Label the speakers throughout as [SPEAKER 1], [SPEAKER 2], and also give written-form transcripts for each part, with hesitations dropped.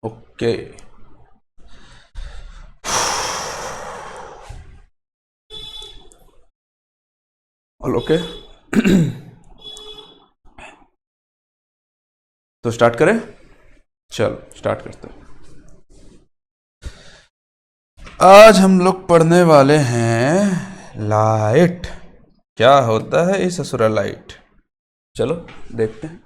[SPEAKER 1] Okay, all okay. तो start करें, चलो स्टार्ट करते हैं। आज हम लोग पढ़ने वाले हैं लाइट। क्या होता है ये ससुरा लाइट, चलो देखते हैं।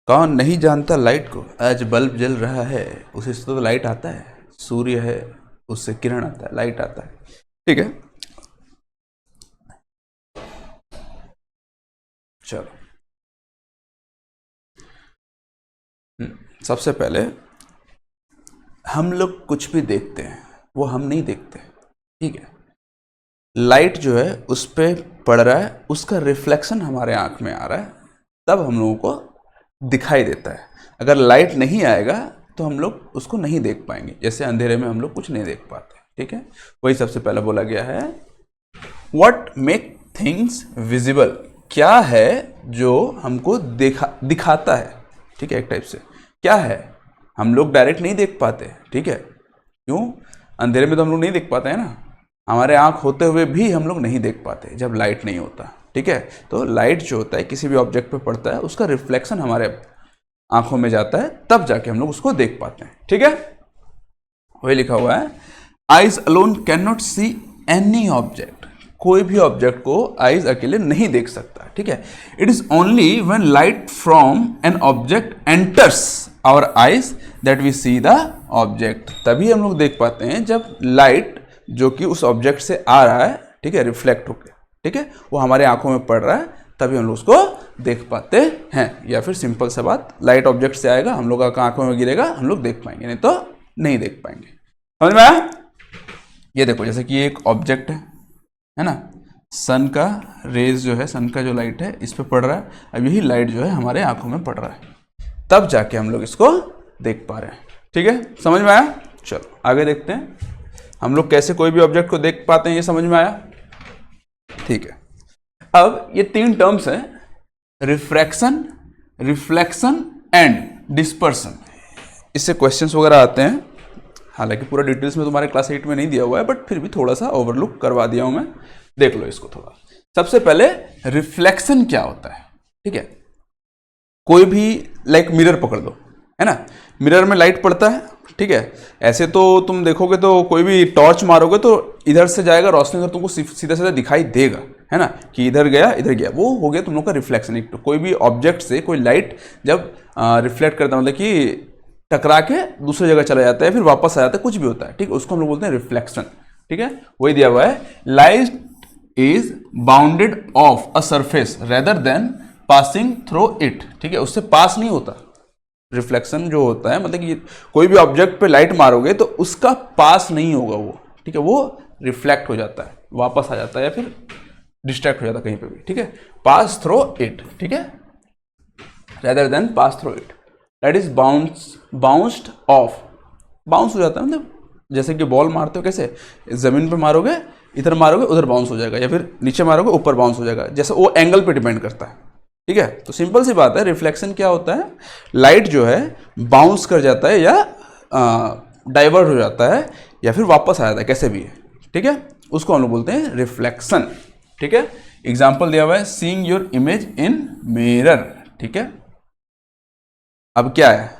[SPEAKER 1] कौन नहीं जानता लाइट को? आज बल्ब जल रहा है, उसी से तो लाइट आता है। सूर्य है, उससे किरण आता है, लाइट आता है। ठीक है, चलो। सबसे पहले हम लोग कुछ भी देखते हैं वो हम नहीं देखते, ठीक है। लाइट जो है उस पर पड़ रहा है, उसका रिफ्लेक्शन हमारे आंख में आ रहा है, तब हम लोगों को दिखाई देता है। अगर लाइट नहीं आएगा तो हम लोग उसको नहीं देख पाएंगे, जैसे अंधेरे में हम लोग कुछ नहीं देख पाते, ठीक है। वही सबसे पहले बोला गया है, व्हाट मेक थिंग्स विजिबल। क्या है जो हमको दिखाता है, ठीक है। एक टाइप से क्या है, हम लोग डायरेक्ट नहीं देख पाते, ठीक है। क्यों? अंधेरे में तो हम लोग नहीं देख पाते हैं ना, हमारे आंख होते हुए भी हम लोग नहीं देख पाते जब लाइट नहीं होता, ठीक है। तो लाइट जो होता है किसी भी ऑब्जेक्ट पे पड़ता है, उसका रिफ्लेक्शन हमारे आंखों में जाता है, तब जाके हम लोग उसको देख पाते हैं, ठीक है। वही लिखा हुआ है, eyes alone can not see any object. कोई भी ऑब्जेक्ट को आइज अकेले नहीं देख सकता, ठीक है। It is only when light from an object enters our eyes that we see the object. तभी हम लोग देख पाते हैं जब लाइट जो कि उस ऑब्जेक्ट से आ रहा है, ठीक है, रिफ्लेक्ट होकर, ठीक है, वो हमारे आंखों में पड़ रहा है, तभी हम लोग उसको देख पाते हैं। या फिर सिंपल सा बात, लाइट ऑब्जेक्ट से आएगा, हम लोग आंखों में गिरेगा, हम लोग देख पाएंगे, नहीं तो नहीं देख पाएंगे। समझ में आया? ये देखो, जैसे कि एक ऑब्जेक्ट है ना, सन का रेज जो है, सन का जो लाइट है इस पे पड़ रहा है। अब यही लाइट जो है हमारे आंखों में पड़ रहा है, तब जाके हम लोग इसको देख पा रहे हैं, ठीक है। समझ में आया? चलो आगे देखते हैं, हम लोग कैसे कोई भी ऑब्जेक्ट को देख पाते हैं, ये समझ में आया, ठीक है। अब ये तीन टर्म्स हैं, रिफ्रैक्शन, रिफ्लेक्शन एंड डिस्पर्सन। इससे क्वेश्चंस वगैरह आते हैं, हालांकि पूरा डिटेल्स में तुम्हारे क्लास 8 में नहीं दिया हुआ है, बट फिर भी थोड़ा सा ओवरलुक करवा दिया हूं मैं, देख लो इसको थोड़ा। सबसे पहले रिफ्लेक्शन क्या होता है, ठीक है। कोई भी लाइक मिरर पकड़ लो, है ना, मिरर में लाइट पड़ता है, ठीक है। ऐसे तो तुम देखोगे तो कोई भी टॉर्च मारोगे तो इधर से जाएगा रोशनी, अगर तुमको सीधा सीधा दिखाई देगा, है ना, कि इधर गया इधर गया, वो हो गया तुम लोग का रिफ्लेक्शन। एक तो कोई भी ऑब्जेक्ट से कोई लाइट जब रिफ्लेक्ट करता है, मतलब कि टकरा के दूसरी जगह चला जाता है, फिर वापस आ जाता है, कुछ भी होता है, ठीक है, उसको हम लोग बोलते हैं रिफ्लेक्शन, ठीक है। वही दिया हुआ है, light is bounded of a surface rather than passing through it, ठीक है, उससे पास नहीं होता। रिफ्लेक्शन जो होता है मतलब कि कोई भी ऑब्जेक्ट पे लाइट मारोगे तो उसका पास नहीं होगा वो, ठीक है, वो रिफ्लेक्ट हो जाता है, वापस आ जाता है, या फिर डिस्ट्रैक्ट हो जाता है कहीं पे भी, ठीक है। पास थ्रू इट, ठीक है, rather than pass through it, that is bounced off. Bounce हो जाता है मतलब जैसे कि बॉल मारते हो, कैसे जमीन पे मारोगे, इधर मारोगे उधर बाउंस हो जाएगा, या फिर नीचे मारोगे ऊपर बाउंस हो जाएगा, जैसे वो एंगल पे डिपेंड करता है, ठीक है। तो सिंपल सी बात है, रिफ्लेक्शन क्या होता है, लाइट जो है बाउंस कर जाता है या डाइवर्ट हो जाता है या फिर वापस आ जाता है, कैसे भी है, ठीक है, उसको हम लोग बोलते हैं रिफ्लेक्शन, ठीक है। एग्जाम्पल दिया हुआ है, seeing your image in mirror, ठीक है। अब क्या है,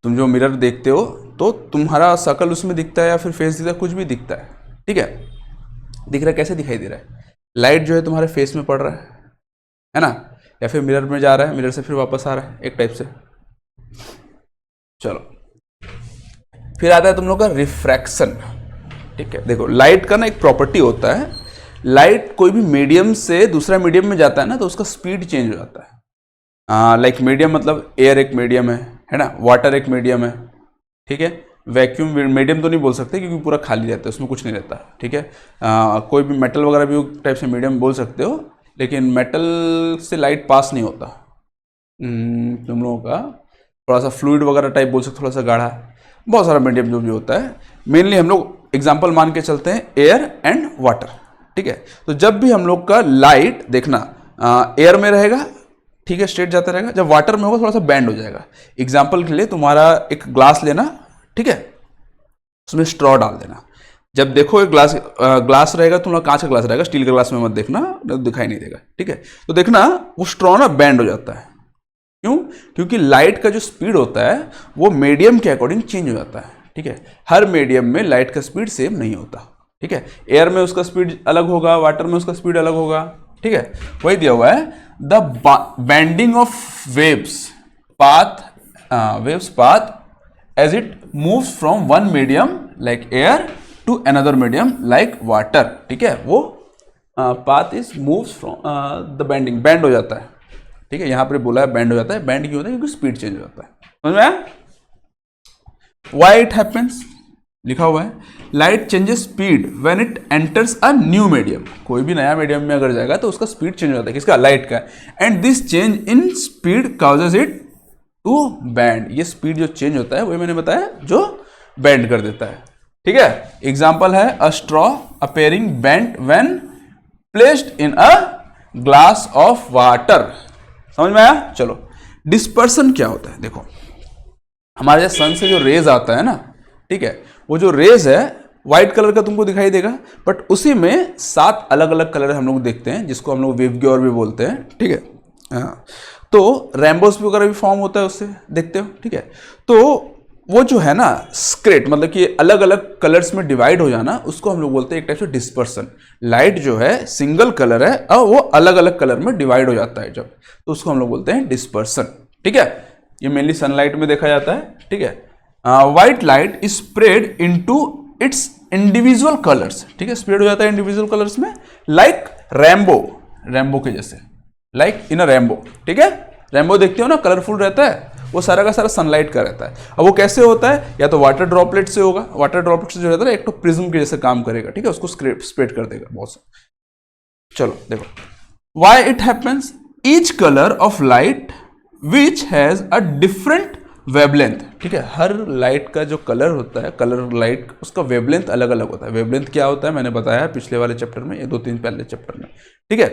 [SPEAKER 1] तुम जो मिरर देखते हो तो तुम्हारा शकल उसमें दिखता है या फिर फेस दिखता है, कुछ भी दिखता है, ठीक है। दिख रहा है, कैसे दिखाई दे रहा है, लाइट जो है तुम्हारे फेस में पड़ रहा है ना, या फिर मिरर में जा रहा है, मिरर से फिर वापस आ रहा है, एक टाइप से। चलो फिर आता है तुम लोग का रिफ्रैक्शन, ठीक है। देखो लाइट का ना एक प्रॉपर्टी होता है, लाइट कोई भी मीडियम से दूसरा मीडियम में जाता है ना, तो उसका स्पीड चेंज हो जाता है। लाइक मीडियम मतलब एयर एक मीडियम है ना, वाटर एक मीडियम है, ठीक है। वैक्यूम मीडियम तो नहीं बोल सकते क्योंकि पूरा खाली रहता है, उसमें कुछ नहीं रहता, ठीक है। कोई भी मेटल वगैरह भी टाइप से मीडियम बोल सकते हो, लेकिन मेटल से लाइट पास नहीं होता। तुम लोगों का थोड़ा सा फ्लूइड वगैरह टाइप बोल सकते, थोड़ा सा गाढ़ा, बहुत सारा मीडियम जो भी होता है। मेनली हम लोग एग्जांपल मान के चलते हैं एयर एंड वाटर, ठीक है। तो जब भी हम लोग का लाइट देखना एयर में रहेगा, ठीक है, स्ट्रेट जाता रहेगा। जब वाटर में होगा थोड़ा सा बेंड हो जाएगा। एग्जाम्पल के लिए तुम्हारा एक ग्लास लेना, ठीक है, उसमें स्ट्रॉ डाल देना। जब देखो एक ग्लास रहेगा, तुम्हारा कांच का ग्लास रहेगा, स्टील का ग्लास में मत देखना, दिखाई नहीं देगा, ठीक है। तो देखना वो स्ट्रॉ ना बेंड हो जाता है। क्यों? क्योंकि लाइट का जो स्पीड होता है वो मीडियम के अकॉर्डिंग चेंज हो जाता है, ठीक है। हर मीडियम में लाइट का स्पीड सेम नहीं होता, ठीक है। एयर में उसका स्पीड अलग होगा, वाटर में उसका स्पीड अलग होगा, ठीक है। वही दिया हुआ है, the bending of waves path as it moves from one medium like air to another medium like water, ठीक है। वो path is moves from the bending, bend हो जाता है, ठीक है। यहां पर बोला है बेंड हो जाता है। बेंड क्यों होता है? क्योंकि स्पीड चेंज हो जाता है। समझ में आया? व्हाई इट हैपेंस लिखा हुआ है, light changes speed when it enters a new medium. कोई भी नया मीडियम में अगर जाएगा तो उसका स्पीड चेंज हो जाता है। किसका? लाइट का। And this change in speed causes it to bend. ये स्पीड जो चेंज होता है वही मैंने बताया जो बेंड कर देता है, ठीक है। एग्जाम्पल है a straw appearing bent when placed in a glass of water. समझ में आया? चलो, डिस्पर्सन क्या होता है? देखो, हमारे सन से जो रेज आता है ना, ठीक है, वो जो रेज है व्हाइट कलर का तुमको दिखाई देगा, बट उसी में 7 अलग अलग कलर हम लोग देखते हैं, जिसको हम लोग वेवग्योर भी बोलते हैं, ठीक है। हाँ, तो रेनबोस वगैरह भी फॉर्म होता है उससे, देखते हो, ठीक है। तो वो जो है ना स्क्रेट, मतलब कि अलग अलग कलर्स में डिवाइड हो जाना, उसको हम लोग बोलते हैं एक टाइप से डिस्पर्सन। लाइट जो है सिंगल कलर है और वो अलग अलग कलर में डिवाइड हो जाता है जब, तो उसको हम लोग बोलते हैं डिस्पर्सन, ठीक है। ये मेनली सनलाइट में देखा जाता है, ठीक है। White light is spread into its individual colours, ठीक है, स्प्रेड हो जाता है इंडिविजुअल कलर्स में, लाइक रेम्बो के जैसे, लाइक इन अ रेम्बो, ठीक है। रेम्बो देखते हो ना, कलरफुल रहता है, वो सारा का सारा सनलाइट का रहता है। अब वो कैसे होता है? या तो वाटर ड्रॉपलेट से होगा। वाटर ड्रॉपलेट से जो रहता है एक तो प्रिज्म के जैसे काम करेगा, ठीक है, उसको स्प्रेड कर देगा बहुत सा। चलो देखो, why it happens, each colour of light which has a different wavelength, ठीक है। हर लाइट का जो कलर होता है, कलर लाइट, उसका वेवलेंथ अलग अलग होता है। वेवलेंथ क्या होता है मैंने बताया पिछले वाले चैप्टर में, ये 2-3 पहले चैप्टर में, ठीक है।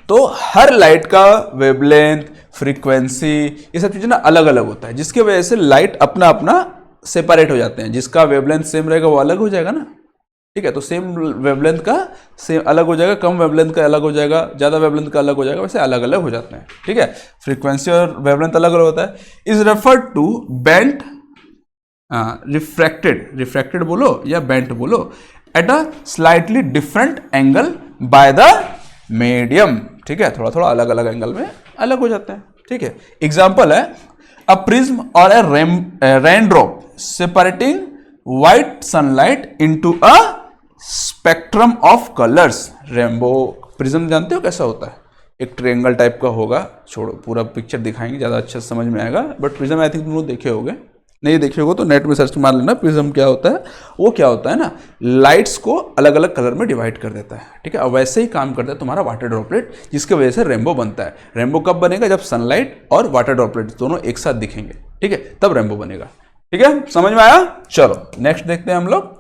[SPEAKER 1] तो हर लाइट का वेवलेंथ, फ्रीक्वेंसी, ये सब चीजें ना अलग अलग होता है, जिसकी वजह से लाइट अपना अपना सेपरेट हो जाते हैं। जिसका वेवलेंथ सेम रहेगा वो अलग हो जाएगा ना, ठीक है। तो सेम वेवलेंथ का सेम अलग हो जाएगा, कम वेवलेंथ का अलग हो जाएगा, ज्यादा वेवलेंथ का अलग हो जाएगा, वैसे अलग अलग हो जाते हैं, ठीक है। फ्रीक्वेंसी और वेवलेंथ अलग अलग होता है। Is referred to bent, refracted बोलो या बेंट बोलो, at a slightly different angle by the medium, ठीक है। थोड़ा थोड़ा अलग अलग एंगल में अलग हो जाते हैं, ठीक है। एग्जाम्पल है अ प्रिज्म और a rain drop separating white sunlight into a spectrum of colours. Rainbow prism जानते हो कैसा होता है? एक ट्रायंगल टाइप का होगा, छोड़ो पूरा पिक्चर दिखाएंगे, ज़्यादा अच्छा समझ में आएगा। बट प्रिज्म आई थिंक तुम लोग देखे होगे, नहीं देखे होगे तो नेट में सर्च मार लेना प्रिज्म क्या होता है। वो क्या होता है ना, लाइट्स को अलग अलग कलर में डिवाइड कर देता है, ठीक है। और वैसे ही काम करता है तुम्हारा वाटर ड्रॉपलेट, जिसकी वजह से रेनबो बनता है। रेनबो कब बनेगा? जब सनलाइट और वाटर ड्रॉपलेट दोनों एक साथ दिखेंगे, ठीक है, तब रेनबो बनेगा, ठीक है। समझ में आया? चलो नेक्स्ट देखते हैं हम लोग,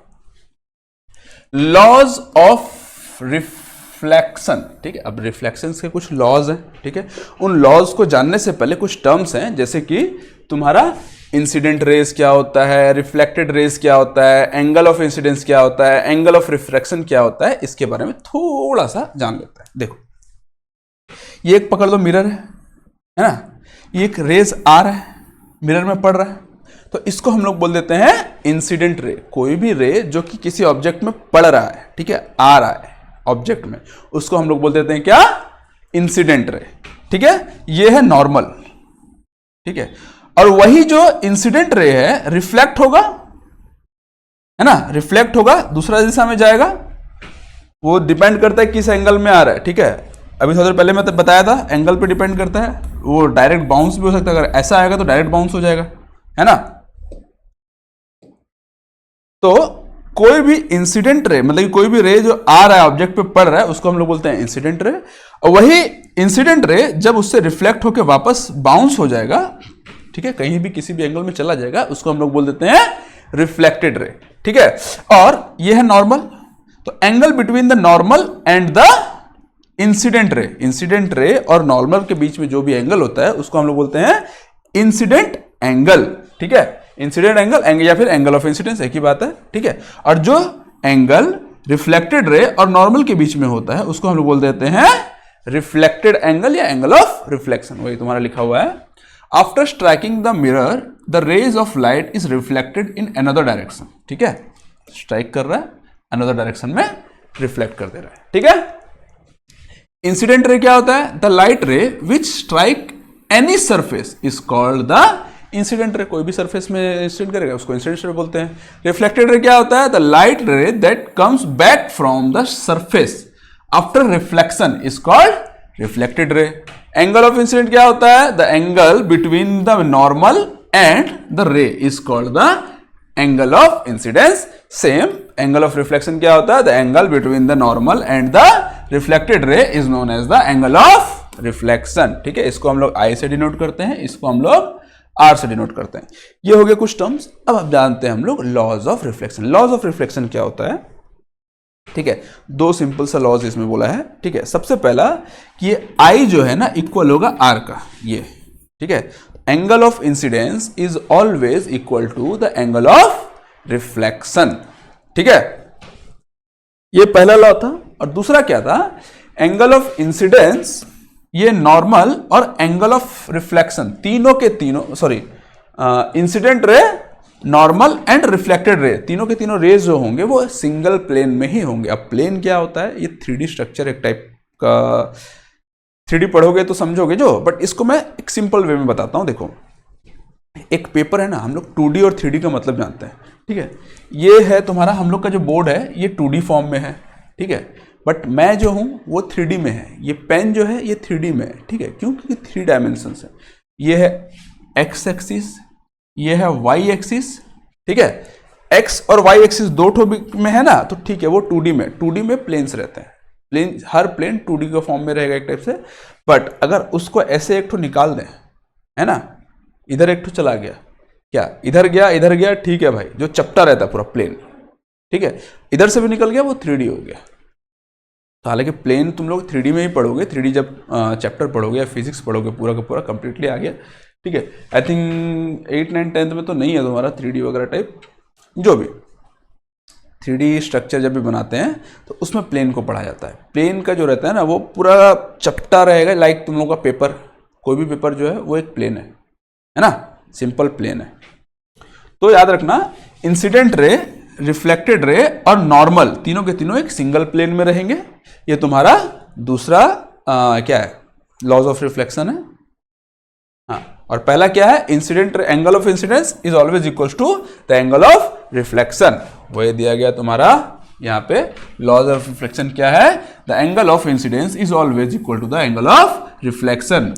[SPEAKER 1] लॉज ऑफ रिफ्लेक्शन, ठीक है। अब रिफ्लेक्शन के कुछ लॉज हैं, ठीक है। उन लॉज को जानने से पहले कुछ टर्म्स हैं, जैसे कि तुम्हारा इंसिडेंट रेज क्या होता है, रिफ्लेक्टेड रेज क्या होता है, एंगल ऑफ इंसिडेंस क्या होता है, एंगल ऑफ रिफ्रैक्शन क्या होता है, इसके बारे में थोड़ा सा जान लेते हैं। देखो, ये एक पकड़ लो मिरर है ना, ये एक रेज आ रहा है, मिरर में पड़ रहा है, तो इसको हम लोग बोल देते हैं इंसिडेंट रे। कोई भी रे जो कि किसी ऑब्जेक्ट में पड़ रहा है, ठीक है, आ रहा है ऑब्जेक्ट में, उसको हम लोग बोल देते हैं क्या? इंसिडेंट रे, ठीक है। ये है नॉर्मल, ठीक है। और वही जो इंसिडेंट रे है रिफ्लेक्ट होगा, है ना, रिफ्लेक्ट होगा, दूसरा दिशा में जाएगा। वो डिपेंड करता है किस एंगल में आ रहा है, ठीक है। अभी थोड़ी देर पहले मैं बताया था, एंगल पे डिपेंड करता है। वो डायरेक्ट बाउंस भी हो सकता है, अगर ऐसा आएगा तो डायरेक्ट बाउंस हो जाएगा, है ना। तो कोई भी इंसिडेंट रे, मतलब कि कोई भी रे जो आ रहा है ऑब्जेक्ट पे पड़ रहा है, उसको हम लोग बोलते हैं इंसिडेंट रे। और वही इंसिडेंट रे जब उससे रिफ्लेक्ट होकर वापस बाउंस हो जाएगा, ठीक है, कहीं भी किसी भी एंगल में चला जाएगा, उसको हम लोग बोल देते हैं रिफ्लेक्टेड रे, ठीक है। और ये है नॉर्मल, तो angle between the normal and the incident रे और नॉर्मल के बीच में जो भी एंगल होता है उसको हम लोग बोलते हैं इंसिडेंट एंगल, ठीक है। इंसिडेंट एंगल या फिर एंगल ऑफ इंसिडेंस एक ही बात है, ठीक है। और जो एंगल रिफ्लेक्टेड रे और नॉर्मल के बीच में होता है उसको हम लोग बोल देते हैं रिफ्लेक्टेड एंगल या एंगल ऑफ रिफ्लेक्शन, वही तुम्हारा लिखा हुआ है। After striking the mirror the rays of light is reflected in another direction, ठीक है। स्ट्राइक कर रहा है, अनदर डायरेक्शन में रिफ्लेक्ट कर दे रहा है, ठीक है। इंसिडेंट रे क्या होता है? द लाइट रे विच strike any surface is called the incident रे। कोई भी सरफेस में इंसिडेंट करेगा उसको इंसिडेंट रे बोलते हैं। रिफ्लेक्टेड रे क्या होता है? The light ray that comes back from the surface after reflection is called reflected ray. Angle of incident क्या होता है? The angle between the normal and the ray is called the angle of incidence. Same angle of reflection क्या होता है? The angle between the normal and the reflected ray is known as the angle of reflection, ठीक है। इसको हम लोग आई से denote करते हैं, इसको हम लोग आर से डिनोट करते हैं। ये हो गए कुछ टर्म्स। अब जानते हैं हम लोग laws of reflection. Laws of reflection क्या होता है, ठीक है। दो सिंपल सा लॉज इसमें बोला है, ठीक है। सबसे पहला कि ये आई जो है ना इक्वल होगा आर का, ये, ठीक है। Angle of incidence is always equal to the angle of reflection, ठीक है। ये पहला लॉ था। और दूसरा क्या था? एंगल ऑफ इंसिडेंस, ये नॉर्मल और एंगल ऑफ रिफ्लेक्शन तीनों के तीनों, sorry, incident ray, normal and reflected ray, तीनों के तीनों रेज जो होंगे वो सिंगल प्लेन में ही होंगे। अब प्लेन क्या होता है? ये 3D स्ट्रक्चर एक टाइप का, 3D पढ़ोगे तो समझोगे जो, बट इसको मैं एक सिंपल वे में बताता हूं। देखो, एक पेपर है ना, हम लोग 2D और 3D का मतलब जानते हैं, ठीक है। ये है तुम्हारा, हम लोग का जो बोर्ड है ये 2D फॉर्म में है, ठीक है। बट मैं जो हूं वो 3D में है। ये पेन जो है ये 3D में है, ठीक है। क्यों? क्योंकि 3 डायमेंशंस है। ये है एक्स एक्सिस, ये है वाई एक्सिस, ठीक है। एक्स और वाई एक्सिस दो ठो में है ना, तो ठीक है, वो 2D में, 2D में प्लेन्स रहते हैं। प्लेन, हर प्लेन 2D के फॉर्म में रहेगा एक टाइप से। बट अगर उसको ऐसे एक ठो निकाल दें, है ना, इधर एक ठो चला गया, क्या इधर गया, ठीक है भाई, जो चपटा रहता है पूरा प्लेन, ठीक है। इधर से भी निकल गया, वो 3D हो गया। तो हालांकि प्लेन तुम लोग 3D में ही पढ़ोगे, 3D जब चैप्टर पढ़ोगे या फिजिक्स पढ़ोगे पूरा का पूरा कंप्लीटली आ गया, ठीक है। आई थिंक 8, 9, 10 में तो नहीं है तुम्हारा 3D वगैरह टाइप। जो भी 3D स्ट्रक्चर जब भी बनाते हैं तो उसमें प्लेन को पढ़ा जाता है। प्लेन का जो रहता है ना वो पूरा चपटा रहेगा, लाइक तुम लोगों का पेपर, कोई भी पेपर जो है वो एक प्लेन है ना, सिंपल प्लेन है। तो याद रखना, इंसिडेंट रे, रिफ्लेक्टेड रे और नॉर्मल तीनों के तीनों एक सिंगल प्लेन में रहेंगे। ये तुम्हारा दूसरा क्या है? लॉज ऑफ रिफ्लेक्शन है। हाँ, और पहला क्या है? Incident, angle of incidence is always equal to the angle of reflection. वही दिया गया तुम्हारा यहाँ पे। लॉज ऑफ रिफ्लेक्शन क्या है? The angle of incidence is always equal to the angle of reflection.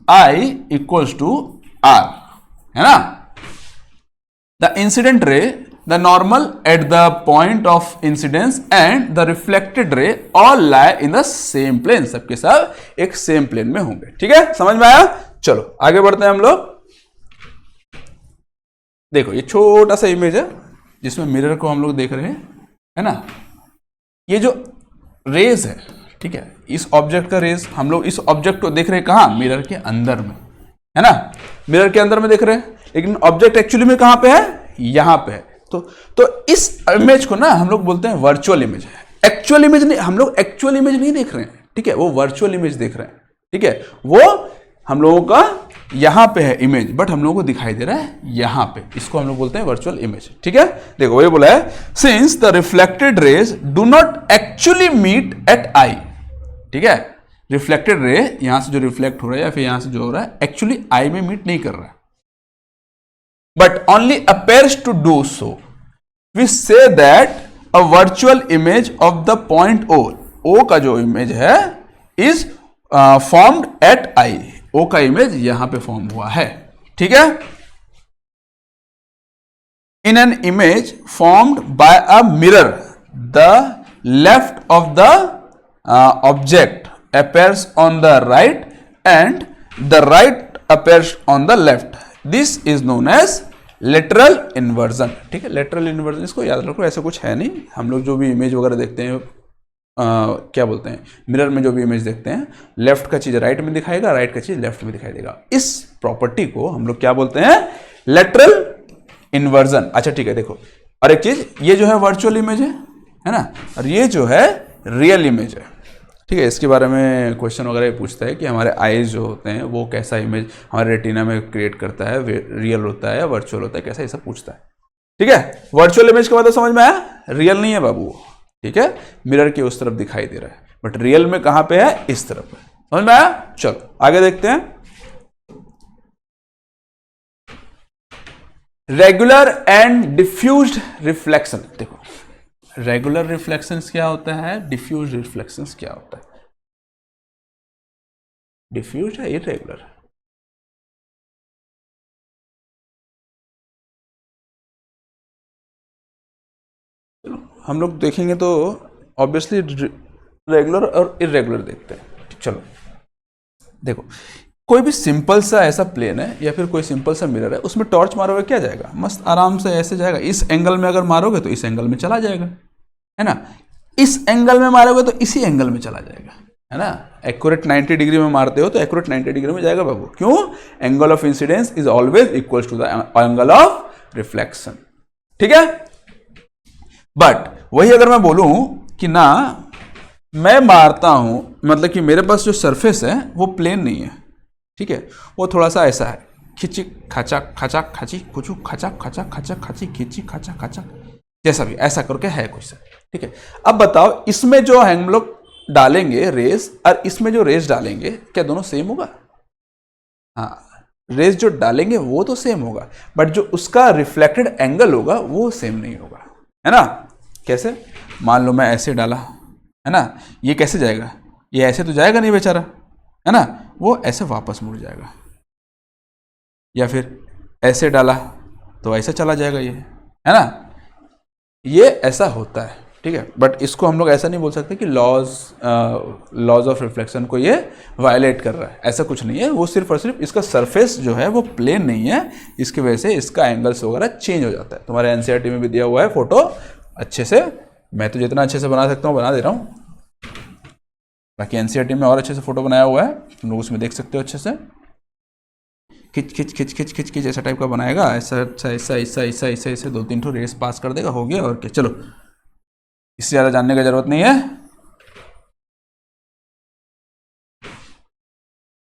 [SPEAKER 1] I equals to R, है ना। The incident ray, the normal at the point of incidence and the reflected ray all lie in the same plane। सबके सब एक same plane में होंगे, ठीक है। समझ में आया? चलो आगे बढ़ते हैं हम लोग। देखो, ये छोटा सा इमेज है जिसमें मिरर को हम लोग देख रहे हैं, है ना। ये जो रेज है, ठीक है, इस ऑब्जेक्ट का रेज, हम लोग इस ऑब्जेक्ट को देख रहे हैं कहां? मिरर के अंदर में, है ना। मिरर के अंदर में देख रहे हैं, लेकिन ऑब्जेक्ट एक्चुअली में कहां पे है? यहां पे है। तो इस इमेज को ना हम लोग बोलते हैं वर्चुअल इमेज है। एक्चुअल इमेज नहीं, हम लोग एक्चुअल इमेज नहीं देख रहे हैं, ठीक है, वो वर्चुअल इमेज देख रहे हैं, ठीक है। वो हम लोगों का यहां पे है इमेज, बट हम लोगों को दिखाई दे रहा है यहां पे। इसको हम लोग बोलते हैं वर्चुअल इमेज, ठीक है। देखो, वही बोला है, since the reflected rays do not actually meet at eye, ठीक है। रिफ्लेक्टेड रे यहां से जो रिफ्लेक्ट हो रहा है या फिर यहां से जो हो रहा है, एक्चुअली आई में मीट नहीं कर रहा है, but only appears to do so. We say that a virtual image of the point O, O का जो इमेज है is formed at I, O का इमेज यहां पे फॉर्म हुआ है, ठीक है। In an image formed by a mirror, the left of the object appears on the right and the right appears on the left. This is known as lateral inversion, ठीक है। Lateral inversion, इसको याद रखो, ऐसा कुछ है नहीं। हम लोग जो भी इमेज वगैरह देखते हैं क्या बोलते हैं, मिरर में जो भी इमेज देखते हैं, लेफ्ट का चीज राइट में दिखाएगा, राइट का चीज लेफ्ट में दिखाई देगा। इस प्रॉपर्टी को हम लोग क्या बोलते हैं, लेटरल इन्वर्जन। अच्छा ठीक है, देखो और एक चीज, ये जो है वर्चुअल इमेज है ना, और ये जो है रियल इमेज है। ठीक है, इसके बारे में क्वेश्चन वगैरह पूछता है कि हमारे आईज जो होते हैं वो कैसा इमेज हमारे रेटिना में क्रिएट करता है, रियल होता है या वर्चुअल होता है, कैसा, ये सब पूछता है। ठीक है, वर्चुअल इमेज का मतलब समझ में आया, रियल नहीं है बाबू। ठीक है, मिरर के उस तरफ दिखाई दे रहा है, बट रियल में कहां पे है, इस तरफ है। समझ में आया? चलो आगे देखते हैं। Regular and diffused reflection. देखो रेगुलर रिफ्लेक्शंस क्या होता है, डिफ्यूज्ड रिफ्लेक्शंस क्या होता है। डिफ्यूज्ड है इरेगुलर, हम लोग देखेंगे तो ऑब्वियसली रेगुलर और इरेगुलर देखते हैं। चलो देखो, कोई भी सिंपल सा ऐसा प्लेन है या फिर कोई सिंपल सा मिरर है, उसमें टॉर्च मारोगे क्या जाएगा, मस्त आराम से ऐसे जाएगा। इस एंगल में अगर मारोगे तो इस एंगल में चला जाएगा, है ना। इस एंगल में मारोगे तो इसी एंगल में चला जाएगा, है ना। एक्यूरेट 90 डिग्री में मारते हो तो एक्यूरेट 90 डिग्री में जाएगा बाबू। क्यों? Angle of incidence is always equal to the angle of reflection. ठीक है, बट वही अगर मैं बोलूं कि ना मैं मारता हूं, मतलब कि मेरे पास जो सरफेस है वो प्लेन नहीं है, ठीक है, वो थोड़ा सा ऐसा है, खिंची खाचा खाचा खाची कुचू खाचा खाचा खाचा खाची खिंची खाचा खाचा, जैसा भी ऐसा करके है कुछ। ठीक है, अब बताओ इसमें जो हम लोग डालेंगे रेस और इसमें जो रेस डालेंगे, क्या दोनों सेम होगा? हाँ, रेस जो डालेंगे वो तो सेम होगा, बट जो उसका रिफ्लेक्टेड एंगल होगा वो सेम नहीं होगा, है ना। कैसे? मान लो मैं ऐसे डाला, है ना, ये कैसे जाएगा, ये ऐसे तो जाएगा नहीं बेचारा, है ना, वो ऐसे वापस मुड़ जाएगा। या फिर ऐसे डाला तो ऐसे चला जाएगा, ये है ना, ये ऐसा होता है। ठीक है, बट इसको हम लोग ऐसा नहीं बोल सकते कि लॉज ऑफ रिफ्लेक्शन को ये वायलेट कर रहा है, ऐसा कुछ नहीं है। वो सिर्फ और सिर्फ इसका सरफेस जो है वो प्लेन नहीं है, इसकी वजह से इसका एंगल्स वगैरह चेंज हो जाता है। तुम्हारे एनसीईआरटी में भी दिया हुआ है फोटो अच्छे से, मैं तो जितना अच्छे से बना सकता हूँ बना दे रहा हूँ, बाकी एनसीईआरटी में और अच्छे से फोटो बनाया हुआ है, तुम लोग उसमें देख सकते हो अच्छे से। खिंच खिंच खिंच खिंच खिंच खिंच ऐसा टाइप का बनाएगा, ऐसा ऐसा ऐसा ऐसा ऐसा ऐसा ऐसे 2-3 ठो रेस पास कर देगा, हो गया। और क्या, चलो इससे ज़्यादा जानने की जरूरत नहीं है।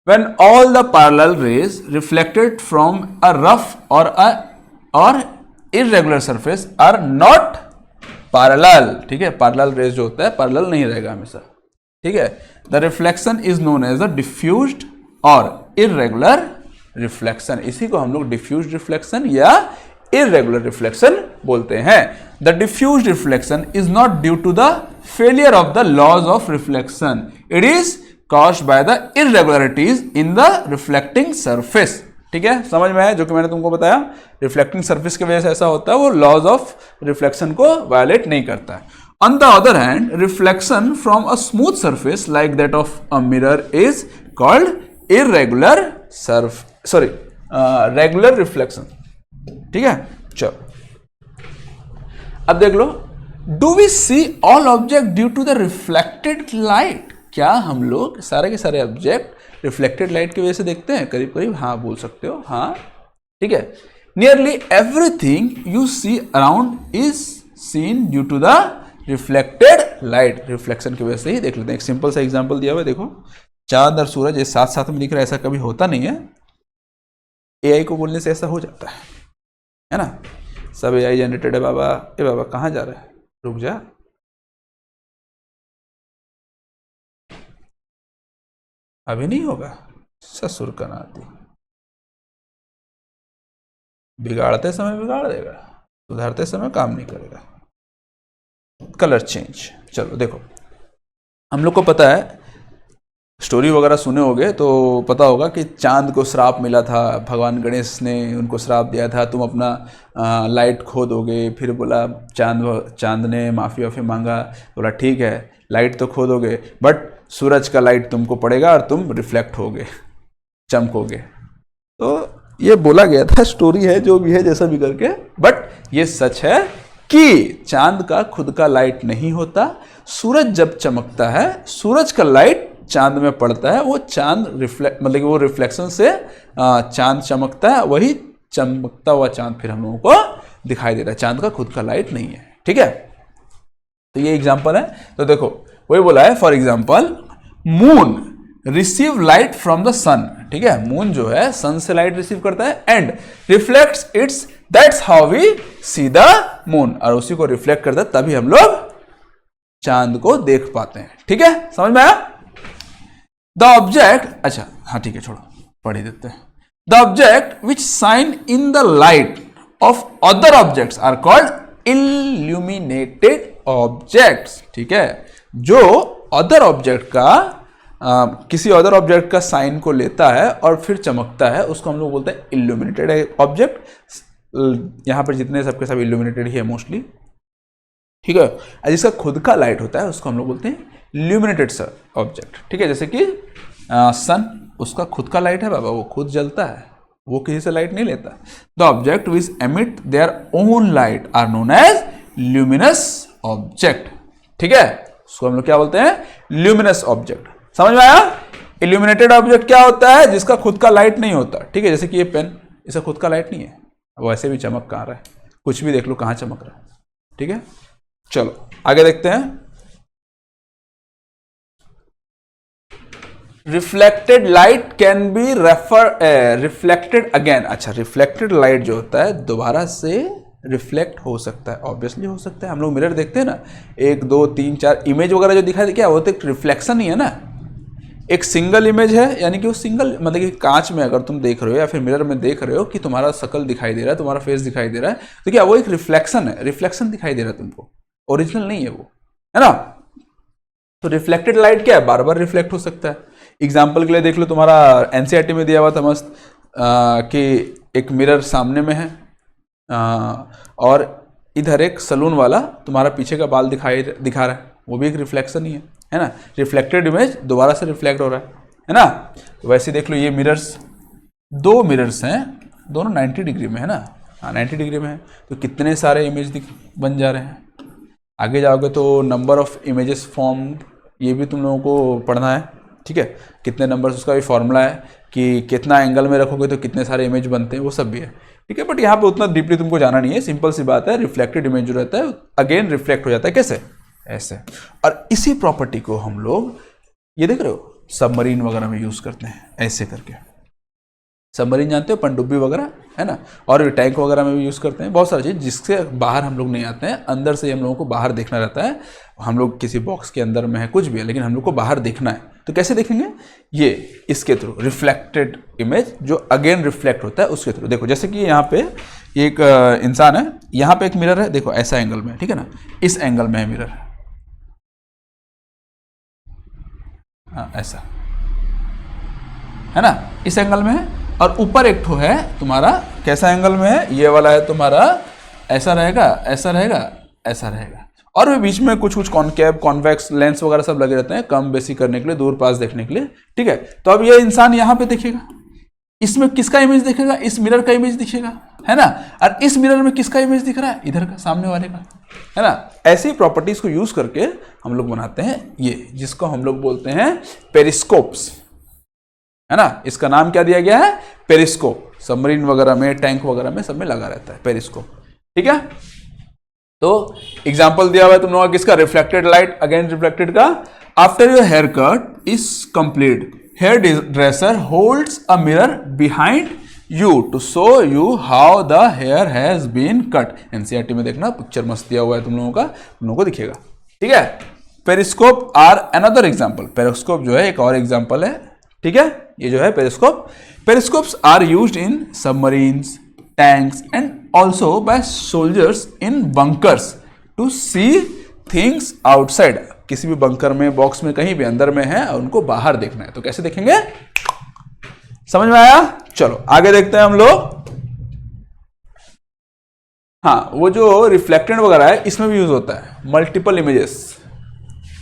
[SPEAKER 1] When all the parallel rays reflected from a rough or irregular surface are not parallel, ठीक है, parallel rays जो होता है parallel नहीं रहेगा हमेशा, ठीक है, the reflection is known as the diffused or irregular reflection। इसी को हम लोग diffused reflection या irregular reflection बोलते हैं। The diffused reflection is not due to the failure of the laws of reflection, it is caused by the irregularities in the reflecting surface। ठीक है, समझ में आया जो कि मैंने तुमको बताया, रिफ्लेक्टिंग सरफेस की वजह से ऐसा होता है, वो लॉज ऑफ रिफ्लेक्शन को वायलेट नहीं करता है। On the other hand, reflection from a smooth surface like that of a mirror is called irregular regular reflection. ठीक है, चलो अब देख लो, do we see all object due to the reflected light. क्या हम लोग सारे के सारे ऑब्जेक्ट रिफ्लेक्टेड लाइट की वजह से देखते हैं? करीब करीब हाँ बोल सकते हो, हाँ। ठीक है, nearly everything you see around is seen due to the reflected light. Reflection की वजह से ही देख लेते हैं। एक सिंपल सा एग्जांपल दिया हुआ है, देखो चांद और सूरज ये साथ साथ में दिख रहा है, ऐसा कभी होता नहीं है, एआई को बोलने से ऐसा हो जाता है ना। सब एआई जनरेटेड है बाबा। ए बाबा कहाँ जा रहा है, रुक जा। अभी नहीं होगा, ससुर का नाती, बिगाड़ते समय बिगाड़ देगा, सुधारते समय काम नहीं करेगा। Colour change. चलो देखो, हम लोग को पता है, स्टोरी वगैरह सुने होगे तो पता होगा कि चांद को श्राप मिला था, भगवान गणेश ने उनको श्राप दिया था, तुम अपना लाइट खो दोगे। फिर बोला चांद ने माफ़ी वाफ़ी मांगा, बोला ठीक है लाइट तो खो दोगे बट सूरज का लाइट तुमको पड़ेगा और तुम रिफ्लेक्ट होगे, चमकोगे। तो ये बोला गया था, स्टोरी है जो भी है जैसा भी करके, बट ये सच है कि चांद का खुद का लाइट नहीं होता, सूरज जब चमकता है, सूरज का लाइट चांद में पड़ता है, वो चांद मतलब कि वो रिफ्लेक्शन से चांद चमकता है, वही चमकता हुआ चांद फिर हम लोगों को दिखाई दे रहा है, चांद का खुद का लाइट नहीं है। ठीक है, तो ये एग्जांपल है। तो देखो वही बोला है, for example moon receive light from the sun. ठीक है, मून जो है सन से लाइट रिसीव करता है and reflects its, that's how we see the moon, और उसी को रिफ्लेक्ट करता है तभी हम लोग चांद को देख पाते हैं। ठीक है, समझ में आया? द ऑब्जेक्ट, अच्छा हाँ ठीक है, छोड़ो पढ़ ही देते हैं। The object which shine in the light of other objects are called illuminated objects. ठीक है, जो अदर ऑब्जेक्ट का किसी अदर ऑब्जेक्ट का साइन को लेता है और फिर चमकता है, उसको हम लोग बोलते हैं इल्यूमिनेटेड ऑब्जेक्ट। यहां पर जितने सबके सब इल्यूमिनेटेड ही है मोस्टली। ठीक है, जिसका खुद का लाइट होता है उसको हम लोग बोलते हैं इल्यूमिनेटेड ऑब्जेक्ट। ठीक है, जैसे कि सन, उसका खुद का लाइट है बाबा, वो खुद जलता है, वो किसी से लाइट नहीं लेता। The object which emit their own light are known as luminous object. ठीक है, उसको हम लोग क्या बोलते हैं? Luminous object. समझ में आया? इल्यूमिनेटेड ऑब्जेक्ट क्या होता है? जिसका खुद का लाइट नहीं होता। ठीक है, जैसे कि ये पेन, इसका खुद का लाइट नहीं है, वो ऐसे भी चमक कहाँ रहा है, कुछ भी देख लो कहाँ चमक रहा है। ठीक है, चलो आगे देखते हैं। Reflected light can be reflected again. अच्छा, रिफ्लेक्टेड लाइट जो होता है दोबारा से रिफ्लेक्ट हो सकता है, ऑब्वियसली हो सकता है। हम लोग मिरर देखते हैं ना, 1 2 3 4 इमेज वगैरह जो दिखाई दे, क्या वो तो एक रिफ्लेक्शन ही है ना, एक सिंगल इमेज है, यानी कि वो सिंगल, मतलब कि कांच में अगर तुम देख रहे हो या फिर मिरर में देख रहे हो कि तुम्हारा शकल दिखाई दे रहा है, तुम्हारा फेस दिखाई दे रहा है, तो क्या वो एक रिफ्लेक्शन है, रिफ्लेक्शन दिखाई दे रहा है तुमको, ओरिजिनल नहीं है वो, है ना। तो रिफ्लेक्टेड लाइट क्या है? बार बार रिफ्लेक्ट हो सकता है। एग्जाम्पल के लिए देख लो, तुम्हारा एनसीईआरटी में दिया हुआ था मस्त कि एक मिरर सामने में है और इधर एक सलून वाला तुम्हारा पीछे का बाल दिखा रहा है, वो भी एक रिफ्लेक्शन ही है ना। रिफ्लेक्टेड इमेज दोबारा से रिफ्लेक्ट हो रहा है ना। तो वैसे देख लो, ये मिरर्स, 2 मिरर्स हैं, दोनों 90 डिग्री में है ना, हाँ 90 डिग्री में है, तो कितने सारे इमेज बन जा रहे हैं। आगे जाओगे तो नंबर ऑफ इमेजेस फॉर्म, ये भी तुम लोगों को पढ़ना है। ठीक है, कितने नंबर्स, उसका भी फॉर्मूला है कि कितना एंगल में रखोगे तो कितने सारे इमेज बनते हैं, वो सब भी है। ठीक है, बट यहाँ पे उतना डीपली तुमको जाना नहीं है, सिंपल सी बात है, रिफ्लेक्टेड इमेज जो रहता है अगेन रिफ्लेक्ट हो जाता है। कैसे? ऐसे। और इसी प्रॉपर्टी को हम लोग, ये देख रहे हो, सबमरीन वगैरह में यूज करते हैं, ऐसे करके। सबमरीन जानते हो, पनडुब्बी वगैरह, है ना, और टैंक वगैरह में भी यूज करते हैं, बहुत सारी चीज जिससे बाहर हम लोग नहीं आते हैं, अंदर से हम लोगों को बाहर देखना रहता है। हम लोग किसी बॉक्स के अंदर में है, कुछ भी है, लेकिन हम लोग को बाहर देखना है, तो कैसे देखेंगे? ये इसके थ्रू, रिफ्लेक्टेड इमेज जो अगेन रिफ्लेक्ट होता है उसके थ्रू। देखो जैसे कि यहाँ पे एक इंसान है, यहाँ पे एक मिरर है, देखो ऐसा एंगल में, ठीक है ना, इस एंगल में है मिरर, हाँ ऐसा है ना, इस एंगल में है, और ऊपर एक ठो है तुम्हारा, कैसा एंगल में है, ये वाला है तुम्हारा, ऐसा रहेगा, ऐसा रहेगा, ऐसा रहेगा, और भी बीच में कुछ कुछ कॉनकेव, कॉन्वेक्स लेंस वगैरह सब लगे रहते हैं कम बेसी करने के लिए, दूर पास देखने के लिए। ठीक है, तो अब ये इंसान यहाँ पे देखेगा, इसमें किसका इमेज दिखेगा? इस मिरर का इमेज दिखेगा, है ना, और इस मिरर में किसका इमेज दिख रहा है? इधर का, सामने वाले का, है ना। ऐसी प्रॉपर्टीज को यूज करके हम लोग बनाते हैं ये, जिसको हम लोग बोलते हैं पेरिस्कोप्स, है ना। इसका नाम क्या दिया गया है? पेरिस्कोप। सबमरीन वगैरह में, टैंक वगैरह में सब में लगा रहता है पेरिस्कोप। ठीक है, तो एग्जाम्पल दिया हुआ है तुम लोगों का किसका? रिफ्लेक्टेड लाइट अगेन रिफ्लेक्टेड का। After your hair cut is complete, hair dresser holds a mirror behind you to show you how the hair has been cut. NCERT में देखना, पिक्चर मस्त दिया हुआ है तुम लोगों का, तुम लोगों को दिखेगा। ठीक है, periscope are another example. Periscope जो है एक और एग्जाम्पल है। ठीक है, ये जो है periscope. Periscopes are used in submarines, tanks and also by soldiers in bunkers to see things outside। किसी भी बंकर में, बॉक्स में, कहीं भी अंदर में है और उनको बाहर देखना है, तो कैसे देखेंगे? समझ में आया? चलो आगे देखते हैं हम लोग। हाँ, वो जो रिफ्लेक्टेड वगैरह है इसमें भी यूज होता है, मल्टीपल इमेजेस।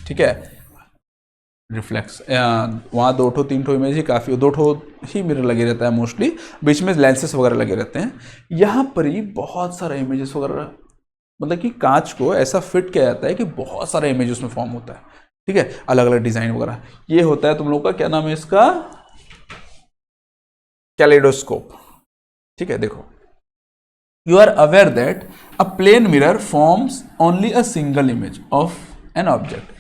[SPEAKER 1] ठीक है, रिफ्लेक्स, वहाँ 2 ठो 3 ठो इमेज ही काफ़ी, 2 ठो ही मिरर लगे रहता है मोस्टली, बीच में लेंसेस वगैरह लगे रहते हैं। यहाँ पर ही बहुत सारा इमेजेस वगैरह मतलब कि कांच को ऐसा फिट किया जाता है कि बहुत सारा इमेज उसमें फॉर्म होता है, ठीक है, अलग अलग डिजाइन वगैरह। ये होता है तुम लोग का, क्या नाम है इसका, कैलेडोस्कोप, ठीक है। देखो, you are aware that a plane mirror forms only a single image of an object.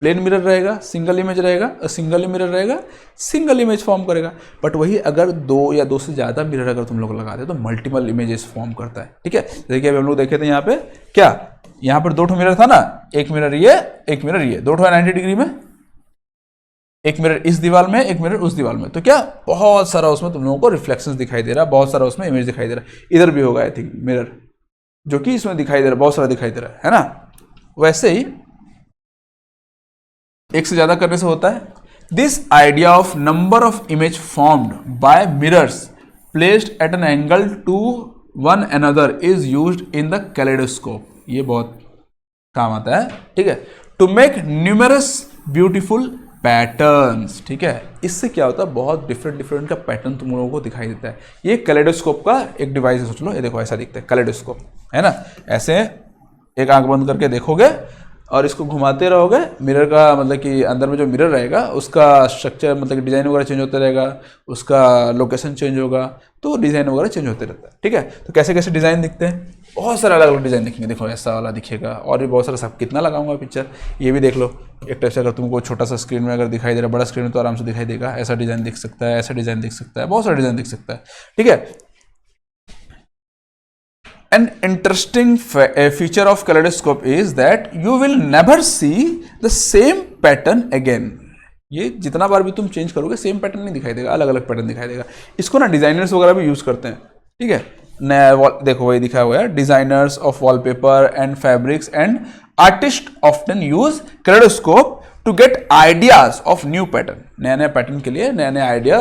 [SPEAKER 1] Plane mirror रहेगा, सिंगल इमेज रहेगा, सिंगल मिरर रहेगा, सिंगल इमेज फॉर्म करेगा। बट वही अगर दो या दो से ज्यादा मिरर अगर तुम लोग लगाते तो मल्टीपल इमेजेस फॉर्म करता है, ठीक है। देखिए अभी हम लोग देखे थे यहाँ पे, क्या यहाँ पर दो ठो मिरर था ना, एक मिरर ये, एक मिरर ये, दो ठो 90 डिग्री में, एक मिरर इस दीवार में, एक मिरर उस दीवार में, तो क्या बहुत सारा उसमें तुम लोगों को रिफ्लेक्शंस दिखाई दे रहा है, बहुत सारा उसमें इमेज दिखाई दे रहा है। इधर भी होगा आई थिंक मिरर, जो कि इसमें दिखाई दे रहा है, बहुत सारा दिखाई दे रहा है ना। वैसे ही एक से ज्यादा करने से होता है। This idea of number of image formed by mirrors placed at an angle to one another is used in the kaleidoscope. ये बहुत काम आता है, ठीक है, to make numerous beautiful patterns, ठीक है। इससे क्या होता है, बहुत डिफरेंट डिफरेंट का पैटर्न तुम लोगों को दिखाई देता है। ये कैलेडोस्कोप का एक डिवाइस है, सोच लो, ये देखो ऐसा दिखता है कैलेडोस्कोप, है ना। ऐसे एक आंख बंद करके देखोगे और इसको घुमाते रहोगे, मिरर का मतलब कि अंदर में जो मिरर रहेगा उसका स्ट्रक्चर मतलब कि डिज़ाइन वगैरह चेंज होता रहेगा, उसका लोकेशन चेंज होगा, तो डिज़ाइन वगैरह चेंज होते रहता है, ठीक है। तो कैसे कैसे डिज़ाइन दिखते हैं, बहुत सारे अलग अलग डिज़ाइन दिखेंगे। देखो ऐसा वाला दिखेगा, और भी बहुत सारा, सब कितना लगाऊंगा पिक्चर, ये भी देख लो। एक टाइप से अगर तुमको छोटा सा स्क्रीन में अगर दिखाई दे रहा है, बड़ा स्क्रीन में तो आराम से दिखाई देगा, ऐसा डिज़ाइन दिख सकता है, ऐसा डिज़ाइन दिख सकता है, बहुत सारा डिज़ाइन दिख सकता है, ठीक है। An interesting feature of kaleidoscope is that you will never see the same pattern again. ये जितना बार भी तुम चेंज करोगे सेम पैटर्न नहीं दिखाई देगा, अलग अलग पैटर्न दिखाई देगा। इसको ना डिजाइनर्स वगैरह भी यूज करते हैं, ठीक है। नया देखो वही दिखा हुआ है, designers of wallpaper and fabrics and artist often use kaleidoscope to get ideas of new pattern. नया नया पैटर्न के लिए, नया नया आइडिया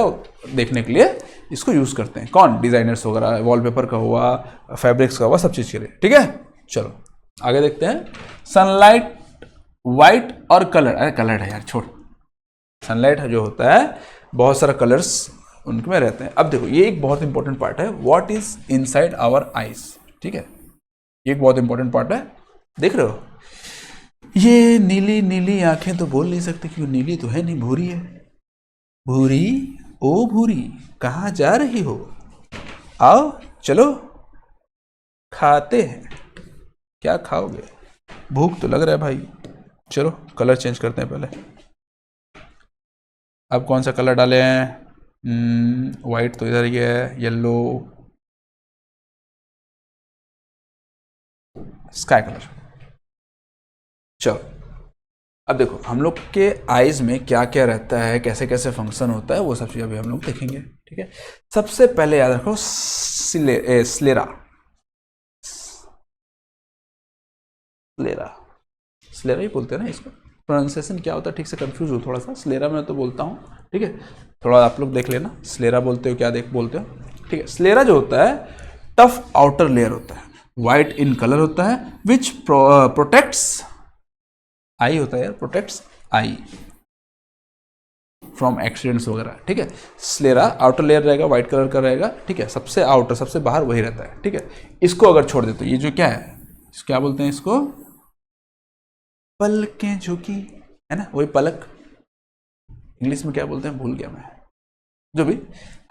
[SPEAKER 1] देखने के लिए इसको यूज करते हैं। कौन, डिजाइनर्स वगैरह, वॉलपेपर का हुआ, फैब्रिक्स का हुआ, सब चीज के लिए, ठीक है। चलो आगे देखते हैं। सनलाइट, व्हाइट और कलर, अरे कलर है यार, छोड़। सनलाइट जो होता है बहुत सारा कलर्स उनमें रहते हैं। अब देखो ये एक बहुत इंपॉर्टेंट पार्ट है, what is inside our eyes, ठीक है। ये एक बहुत इंपॉर्टेंट पार्ट है, देख रहे हो। ये नीली नीली आंखें तो बोल नहीं सकते क्योंकि नीली तो है नहीं, भूरी है। भूरी ओ भूरी कहाँ जा रही हो, आओ चलो खाते हैं। क्या खाओगे, भूख तो लग रहा है भाई। चलो कलर चेंज करते हैं पहले। अब कौन सा कलर डाले हैं, वाइट तो इधर ही है, येलो, स्काई कलर। चलो अब देखो हम लोग के आईज में क्या क्या रहता है, कैसे कैसे फंक्शन होता है, वो सब चीज अभी हम लोग देखेंगे, ठीक है। सबसे पहले याद रखो स्लेरा, स्लेरा, स्लेरा ही बोलते हैं ना इसको। प्रोनाउंसिएशन क्या होता है ठीक से कंफ्यूज हो थोड़ा सा, स्लेरा मैं तो बोलता हूँ, ठीक है। थोड़ा आप लोग देख लेना, स्लेरा बोलते हो क्या बोलते हो, ठीक है। स्लेरा जो होता है टफ आउटर लेयर होता है, व्हाइट इन कलर होता है, विच प्रोटेक्ट्स आई होता है यार, प्रोटेक्ट्स आई फ्रॉम एक्सीडेंट्स वगैरह, ठीक है। स्लेरा आउटर लेयर रहेगा, व्हाइट कलर का रहेगा, ठीक है। सबसे आउटर, सबसे बाहर वही रहता है, ठीक है। इसको अगर छोड़ दे तो ये जो क्या है, क्या बोलते हैं इसको, पलकें झुकी, है ना, वही पलक। इंग्लिश में क्या बोलते हैं भूल गया मैं, जो भी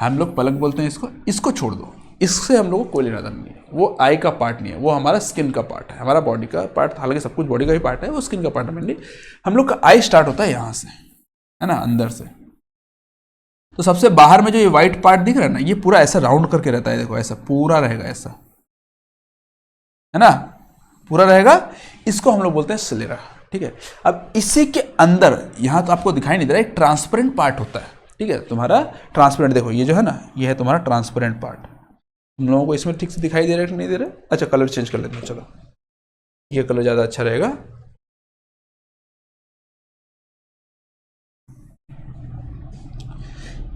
[SPEAKER 1] हम लोग पलक बोलते हैं इसको। इसको छोड़ दो, इससे हम लोग को कोई लेना देना नहीं है, वो आई का पार्ट नहीं है, वो हमारा स्किन का पार्ट है, हमारा बॉडी का पार्ट। हालांकि सब कुछ बॉडी का ही पार्ट है, वो स्किन का पार्ट है मेनली। हम लोग का आई स्टार्ट होता है यहाँ से, है ना, अंदर से। तो सबसे बाहर में जो ये व्हाइट पार्ट दिख रहा है ना, ये पूरा ऐसा राउंड करके रहता है, देखो ऐसा पूरा रहेगा, ऐसा है ना, पूरा रहेगा। इसको हम लोग बोलते हैं स्लेरा, ठीक है। अब इसी के अंदर, यहां तो आपको दिखाई नहीं दे रहा, एक ट्रांसपेरेंट पार्ट होता है, ठीक है, तुम्हारा ट्रांसपेरेंट। देखो ये जो है ना, ये है तुम्हारा ट्रांसपेरेंट पार्ट। तुम लोगों को इसमें ठीक से दिखाई दे रहा है कि नहीं दे रहा है। अच्छा कलर चेंज कर लेते हैं, चलो ये कलर ज्यादा अच्छा रहेगा।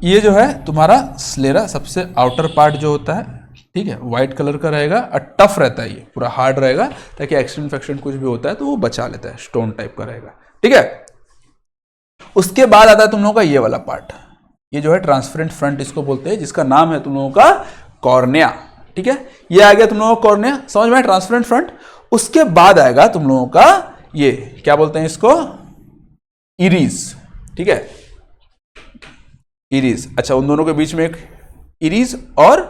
[SPEAKER 1] ये जो है तुम्हारा स्लेरा, सबसे आउटर पार्ट जो होता है, ठीक है, व्हाइट कलर का रहेगा और टफ रहता है, ये पूरा हार्ड रहेगा, ताकि एक्सीडेंट फैक्सीडेंट कुछ भी होता है तो वो बचा लेता है, स्टोन टाइप का रहेगा, ठीक है। उसके बाद आता है तुम लोगों का ये वाला पार्ट, ये जो है ट्रांसपेरेंट फ्रंट इसको बोलते हैं, जिसका नाम है तुम लोगों का कॉर्निया, ठीक है। ये आ गया तुम लोगों का कॉर्निया, समझ में, ट्रांसपेरेंट फ्रंट। उसके बाद आएगा तुम लोगों का ये क्या बोलते हैं इसको, इरीज, ठीक है, इरीज। अच्छा, उन दोनों के बीच में एक इरीज और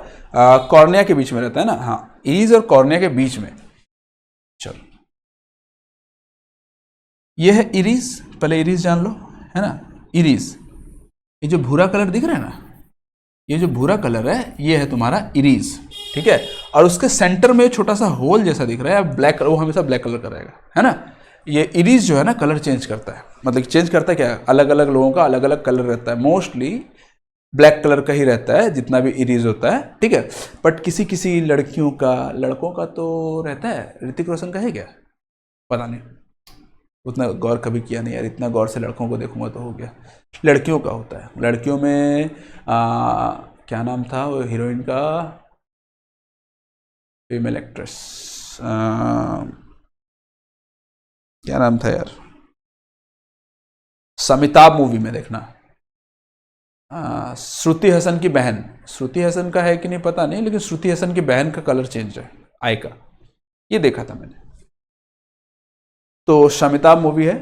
[SPEAKER 1] कॉर्निया के बीच में रहता है ना, हाँ, इरीज और कॉर्निया के बीच में। चलो, ये है इरीज, पहले इरीज जान लो, है ना, इरीज। ये जो भूरा कलर दिख रहा है ना, ये जो भूरा कलर है ये है तुम्हारा इरीज, ठीक है। और उसके सेंटर में छोटा सा होल जैसा दिख रहा है ब्लैक, वो हमेशा ब्लैक कलर का रहेगा, है ना। ये इरीज जो है ना कलर चेंज करता है, मतलब चेंज करता है क्या, अलग अलग लोगों का अलग अलग कलर रहता है, मोस्टली ब्लैक कलर का ही रहता है जितना भी इरीज होता है, ठीक है। बट किसी किसी लड़कियों का, लड़कों का तो रहता है। ऋतिक रोशन का है क्या, पता नहीं, उतना गौर कभी किया नहीं यार, इतना गौर से लड़कों को देखूंगा तो हो गया। लड़कियों का होता है, लड़कियों में क्या नाम था वो हीरोइन का, फीमेल एक्ट्रेस, क्या नाम था यार, समिताभ मूवी में देखना, श्रुति हसन की बहन, श्रुति हसन का है कि नहीं पता नहीं, लेकिन श्रुति हसन की बहन का कलर चेंज है आई का, ये देखा था मैंने, तो शमिताभ मूवी है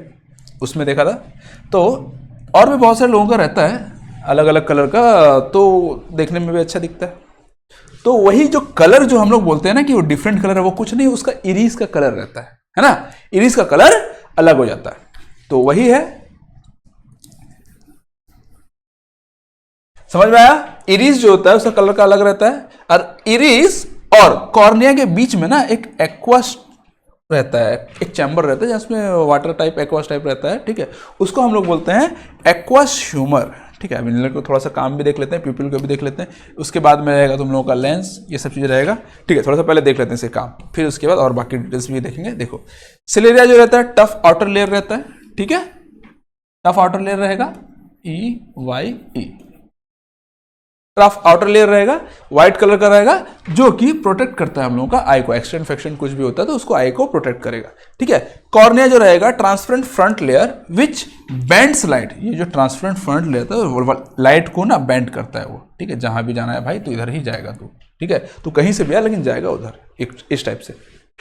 [SPEAKER 1] उसमें देखा था। तो और भी बहुत सारे लोगों का रहता है अलग अलग कलर का, तो देखने में भी अच्छा दिखता है। तो वही जो कलर जो हम लोग बोलते हैं ना कि वो डिफरेंट कलर है, वो कुछ नहीं, उसका इरीज का कलर रहता है ना, इरीज का कलर अलग हो जाता है, तो वही है। समझ में आया, इरीज जो होता है उसका कलर का अलग रहता है, और इरीज और कॉर्निया के बीच में ना एक एक्वास रहता है, एक चैम्बर रहता है जिसमें वाटर टाइप एक्वास टाइप रहता है, ठीक है, उसको हम लोग बोलते हैं एक्वास ह्यूमर, ठीक है। अभी को थोड़ा सा काम भी देख लेते हैं, प्यूपिल को भी देख लेते हैं, उसके बाद में रहेगा तुम लोगों का लेंस, ये सब चीज़ रहेगा, ठीक है। थोड़ा सा पहले देख लेते हैं इसे काम, फिर उसके बाद और बाकी डिटेल्स भी देखेंगे। देखो, सिलेरिया जो रहता है टफ आउटर लेयर रहता है, ठीक है, टफ आउटर लेयर रहेगा, EYE, टफ आउटर लेयर रहेगा, व्हाइट कलर का रहेगा, जो कि प्रोटेक्ट करता है हम लोगों का आई को, एक्सट्रा इन्फेक्शन कुछ भी होता है तो उसको आई को प्रोटेक्ट करेगा, ठीक है। कॉर्निया जो रहेगा transparent front layer which bends light, ये जो ट्रांसपेरेंट फ्रंट लेयर है लाइट को ना बेंड करता है वो, ठीक है। जहां भी जाना है भाई तो इधर ही जाएगा तू, ठीक है, तू कहीं से भी आ लेकिन जाएगा उधर, इस टाइप से।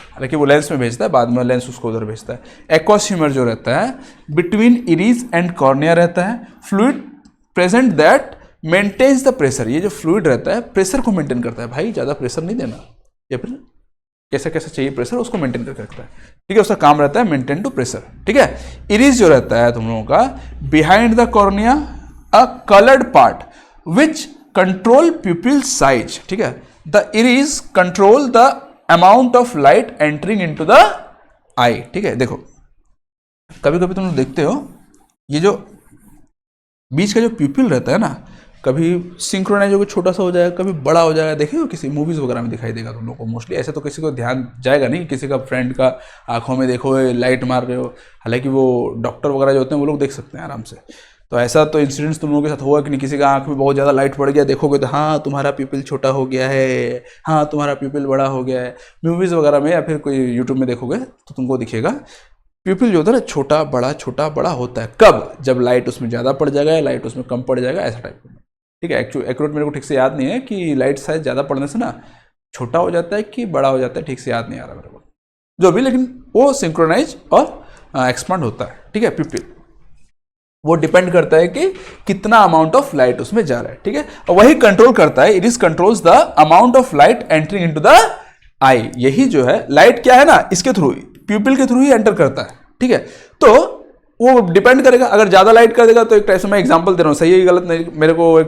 [SPEAKER 1] हालांकि वो लेंस में भेजता है, बाद में लेंस उसको उधर भेजता है। एक्वास ह्यूमर जो रहता है बिटवीन इरीज एंड कॉर्निया रहता है, fluid present that maintains the pressure, ये जो फ्लूइड रहता है प्रेशर को मेंटेन करता है, भाई ज़्यादा प्रेशर नहीं देना, या फिर कैसा कैसा चाहिए प्रेशर उसको मेंटेन करके रखता है, ठीक है, उसका काम रहता है मेंटेन टू प्रेशर, ठीक है। इरीज जो रहता है तुम लोगों का behind the cornea a coloured part which control pupil size, ठीक है। The iris control the amount of light entering into the eye, ठीक है। देखो, कभी कभी तुम लोग देखते हो ये जो बीच का जो प्यूपिल रहता है ना, कभी सिंक्रोनाइज होकर छोटा सा हो जाएगा, कभी बड़ा हो जाएगा, देखे हो किसी मूवीज वगैरह में दिखाई देगा तुम लोग को मोस्टली। ऐसे तो किसी को ध्यान जाएगा नहीं, किसी का फ्रेंड का आंखों में देखो लाइट मार रहे हो, हालांकि वो डॉक्टर वगैरह जो होते हैं वो लोग देख सकते हैं आराम से। तो ऐसा तो इंसिडेंट्स तुम लोगों के साथ हुआ कि नहीं, किसी का आंख में बहुत ज़्यादा लाइट पड़ गया, देखोगे तो हाँ तुम्हारा प्यूपिल छोटा हो गया है, हाँ तुम्हारा प्यूपिल बड़ा हो गया है। मूवीज़ वगैरह में या फिर कोई यूट्यूब में देखोगे तो तुमको दिखेगा प्यूपिल जो होता है ना छोटा बड़ा होता है, कब, जब लाइट उसमें ज़्यादा पड़ जाएगा या लाइट उसमें कम पड़ जाएगा, ऐसा टाइप में, ठीक है। एक्यूरेट मेरे को ठीक से याद नहीं है कि लाइट साइज ज़्यादा पड़ने से ना छोटा हो जाता है कि बड़ा हो जाता है, ठीक से याद नहीं आ रहा मेरे को जो भी, लेकिन वो सिंक्रोनाइज और एक्सपांड होता है, ठीक है। प्यूपिल वो डिपेंड करता है कि कितना अमाउंट ऑफ लाइट उसमें जा रहा है, ठीक है, और वही कंट्रोल करता है, it is controls the amount of light entering into the eye. यही जो है लाइट क्या है ना, इसके थ्रू प्यूपिल के थ्रू ही एंटर करता है, ठीक है। तो वो डिपेंड करेगा, अगर ज़्यादा लाइट कर देगा तो एक टाइप से मैं एग्जांपल दे रहा हूँ, सही है गलत नहीं, मेरे को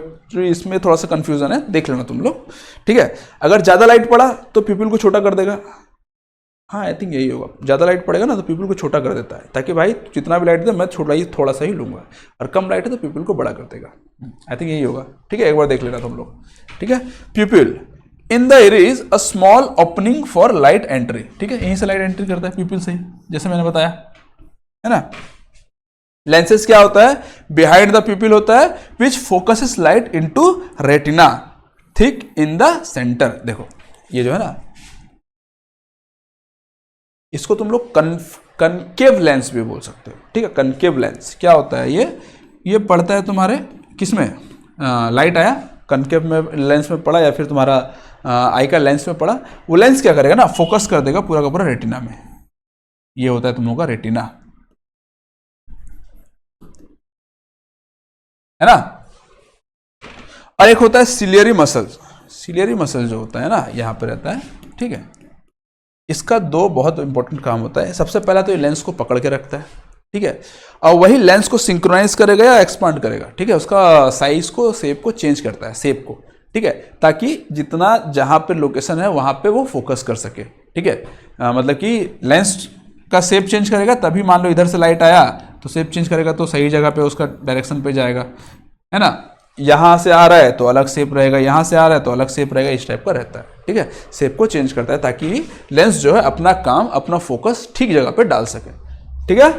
[SPEAKER 1] इसमें थोड़ा सा कंफ्यूजन है, देख लेना तुम लोग, ठीक है। अगर ज़्यादा लाइट पड़ा तो प्यूपिल को छोटा कर देगा, हाँ आई थिंक यही होगा, ज़्यादा लाइट पड़ेगा ना तो प्यूपिल को छोटा कर देता है, ताकि भाई जितना भी लाइट दे मैं थोड़ा सा ही लूँगा, और कम लाइट है तो प्यूपिल को बड़ा कर देगा, आई थिंक यही होगा, ठीक है। एक बार देख लेना तुम लोग, ठीक है। Pupil in the iris a small opening for light entry, ठीक है, यहीं से लाइट एंट्री करता है प्यूपिल से ही, जैसे मैंने बताया है ना। लेंसेज क्या होता है, बिहाइंड द प्यूपिल होता है which focuses light into retina thick in the centre. देखो ये जो है ना, इसको तुम लोग कनकेव लेंस भी बोल सकते हो, ठीक है। कनकेव लेंस क्या होता है, ये पड़ता है तुम्हारे किसमें, लाइट आया कनकेव में लेंस में पड़ा या फिर तुम्हारा आई का लेंस में पड़ा, वो लेंस क्या करेगा ना, फोकस कर देगा पूरा का पूरा रेटिना में। ये होता है तुम लोगों का रेटिना, है ना। और एक होता है सिलियरी मसल। सिलियरी मसल जो होता है ना, यहाँ पे रहता है, ठीक है। इसका दो बहुत इंपॉर्टेंट काम होता है। सबसे पहला तो ये लेंस को पकड़ के रखता है, ठीक है, और वही लेंस को सिंक्रोनाइज करेगा या एक्सपांड करेगा, ठीक है, उसका साइज को, शेप को चेंज करता है, शेप को, ठीक है, ताकि जितना जहां पे लोकेशन है वहां पे वो फोकस कर सके, ठीक है। मतलब कि लेंस का शेप चेंज करेगा, तभी मान लो इधर से लाइट आया तो शेप चेंज करेगा तो सही जगह पे उसका डायरेक्शन पे जाएगा, है ना। यहाँ से आ रहा है तो अलग शेप रहेगा, यहाँ से आ रहा है तो अलग शेप रहेगा, इस टाइप का रहता है, ठीक है। शेप को चेंज करता है ताकि लेंस जो है अपना काम, अपना फोकस ठीक जगह पे डाल सके, ठीक है।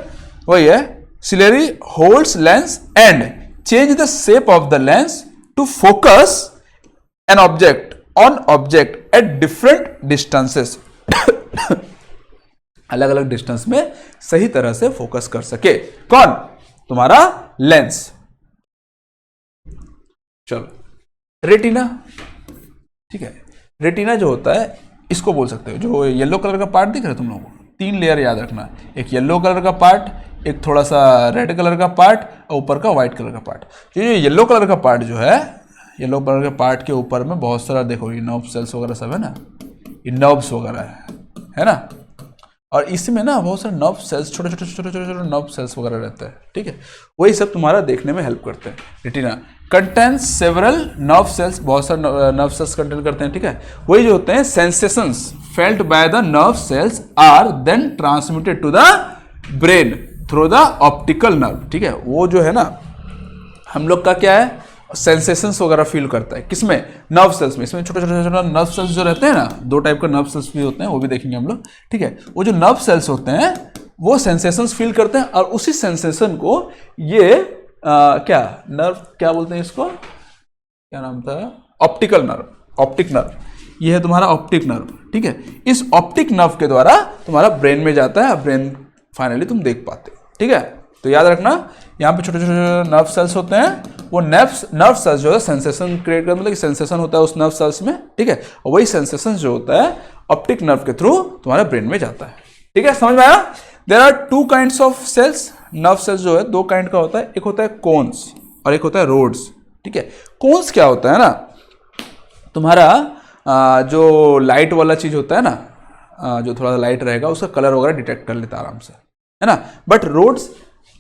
[SPEAKER 1] वही है, ciliary holds lens and change the shape of the lens to focus an object on object at different distances. अलग अलग डिस्टेंस में सही तरह से फोकस कर सके। कौन? तुम्हारा लेंस। चलो, रेटिना, ठीक है। रेटिना जो होता है, इसको बोल सकते हो, जो येलो कलर का पार्ट दिख रहा है तुम लोगों को, 3 लेयर याद रखना, एक येलो कलर का पार्ट, एक थोड़ा सा रेड कलर का पार्ट और ऊपर का व्हाइट कलर का पार्ट। तो ये येलो कलर का पार्ट जो है, येलो कलर के पार्ट के ऊपर में बहुत सारा देखो ये नर्व सेल्स वगैरह सब है ना, ये नर्व्स वगैरह है ना, और इसमें ना बहुत सारे नर्व सेल्स, छोटे छोटे छोटे छोटे छोटे नर्व सेल्स वगैरह रहते हैं, ठीक है। वही सब तुम्हारा देखने में हेल्प करते हैं। Retina contains several nerve cells, बहुत सारे नर्व सेल्स कंटेन करते हैं, ठीक है। वही जो होते हैं sensations felt by the nerve cells are then transmitted to the brain through the optical nerve, ठीक है। वो जो है ना, हम लोग का क्या है, सेंसेशंस वगैरह फील करता है, किसमें? नर्व सेल्स में। इसमें छोटे छोटे छोटे नर्व सेल्स जो रहते हैं ना, 2 टाइप के नर्व सेल्स भी होते हैं, वो भी देखेंगे हम लोग, ठीक है। वो जो नर्व सेल्स होते हैं वो सेंसेशंस फील करते हैं, और उसी सेंसेशन को ये क्या नर्व, क्या बोलते हैं इसको, क्या नाम था, ऑप्टिकल नर्व, ऑप्टिक नर्व, ये है तुम्हारा ऑप्टिक नर्व, ठीक है। इस ऑप्टिक नर्व के द्वारा तुम्हारा ब्रेन में जाता है, ब्रेन फाइनली तुम देख पाते हो, ठीक है। तो याद रखना, यहाँ पे छोटे छोटे नर्व सेल्स होते हैं, वो नर्व सेल्स जो है सेंसेशन क्रिएट करते, मतलब सेंसेशन होता है उस नर्व सेल्स में, ठीक है। और वही सेंसेशन जो होता है ऑप्टिक नर्व के थ्रू तुम्हारे ब्रेन में जाता है, ठीक है। समझ में आया? There are 2 kinds of cells. Nerve cells जो है 2 काइंड का होता है, एक होता है कोन्स और एक होता है रोड्स, ठीक है। कोन्स क्या होता है ना, तुम्हारा जो लाइट वाला चीज होता है ना, जो थोड़ा लाइट रहेगा उसका कलर वगैरह डिटेक्ट कर लेता है आराम से, है ना। बट रोड्स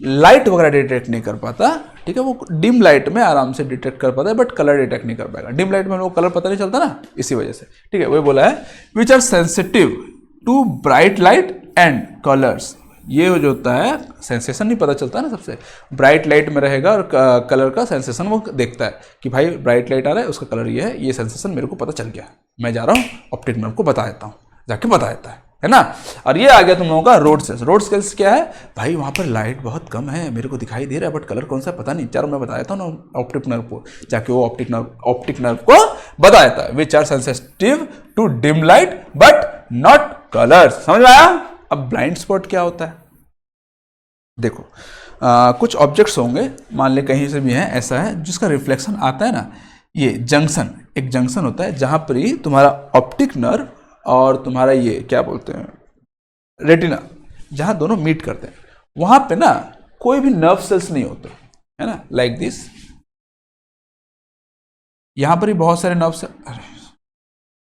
[SPEAKER 1] लाइट वगैरह डिटेक्ट नहीं कर पाता, ठीक है। वो डिम लाइट में आराम से डिटेक्ट कर पाता है, बट कलर डिटेक्ट नहीं कर पाएगा। डिम लाइट में हम लोग कलर पता नहीं चलता ना, इसी वजह से, ठीक है। वही बोला है, which are sensitive to bright light and colours. ये जो होता है सेंसेशन नहीं पता चलता ना, सबसे ब्राइट लाइट में रहेगा और कलर का सेंसेशन वो देखता है कि भाई ब्राइट लाइट आ रहा है, उसका कलर ये है, ये सेंसेशन मेरे को पता चल गया, मैं जा रहा हूँ ऑप्टिक नर्व को बता देता हूँ, जाके बता देता है ना। और ये आ गया तुम लोगों का रोड सेल्स। रोड सेल्स क्या है भाई, वहां पर लाइट बहुत कम है, मेरे को दिखाई दे रहा है बट कलर कौन सा पता नहीं, चारों मैं बता देता हूँ ना ऑप्टिक नर्व को, जाके वो ऑप्टिक नर्व को बता देता है। Which are sensitive to dim light but not colour. समझ में आया? अब ब्लाइंड स्पॉट क्या होता है, देखो कुछ ऑब्जेक्ट्स होंगे, मान ले कहीं से भी है, ऐसा है जिसका रिफ्लेक्शन आता है ना, ये जंक्शन, एक जंक्शन होता है जहां पर ही तुम्हारा ऑप्टिक नर्व और तुम्हारा ये क्या बोलते हैं रेटिना, जहां दोनों मीट करते हैं, वहां पे ना कोई भी नर्व सेल्स नहीं होते, है ना, लाइक दिस। यहां पर ही बहुत सारे नर्व सेल्स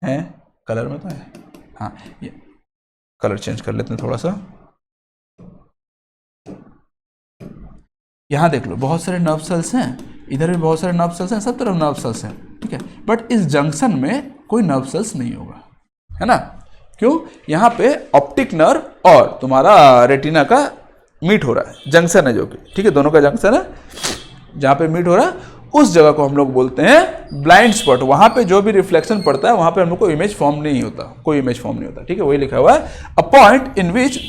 [SPEAKER 1] हैं, कलर में तो है, हाँ, ये कलर चेंज कर लेते हैं थोड़ा सा। यहां देख लो बहुत सारे नर्व सेल्स हैं, इधर भी बहुत सारे नर्व सेल्स हैं, सब तरफ नर्व सेल्स हैं, ठीक है। बट इस जंक्शन में कोई नर्व सेल्स नहीं होगा, है ना। क्यों? यहाँ पे ऑप्टिक नर्व और तुम्हारा रेटिना का मीट हो रहा है, जंक्शन है जो कि, ठीक है, दोनों का जंक्शन है, जहाँ पे मीट हो रहा है उस जगह को हम लोग बोलते हैं ब्लाइंड स्पॉट। वहां पे जो भी रिफ्लेक्शन पड़ता है वहां पे हम लोग को इमेज फॉर्म नहीं होता, कोई इमेज फॉर्म नहीं होता, ठीक है। वही लिखा हुआ है, अ पॉइंट इन विच,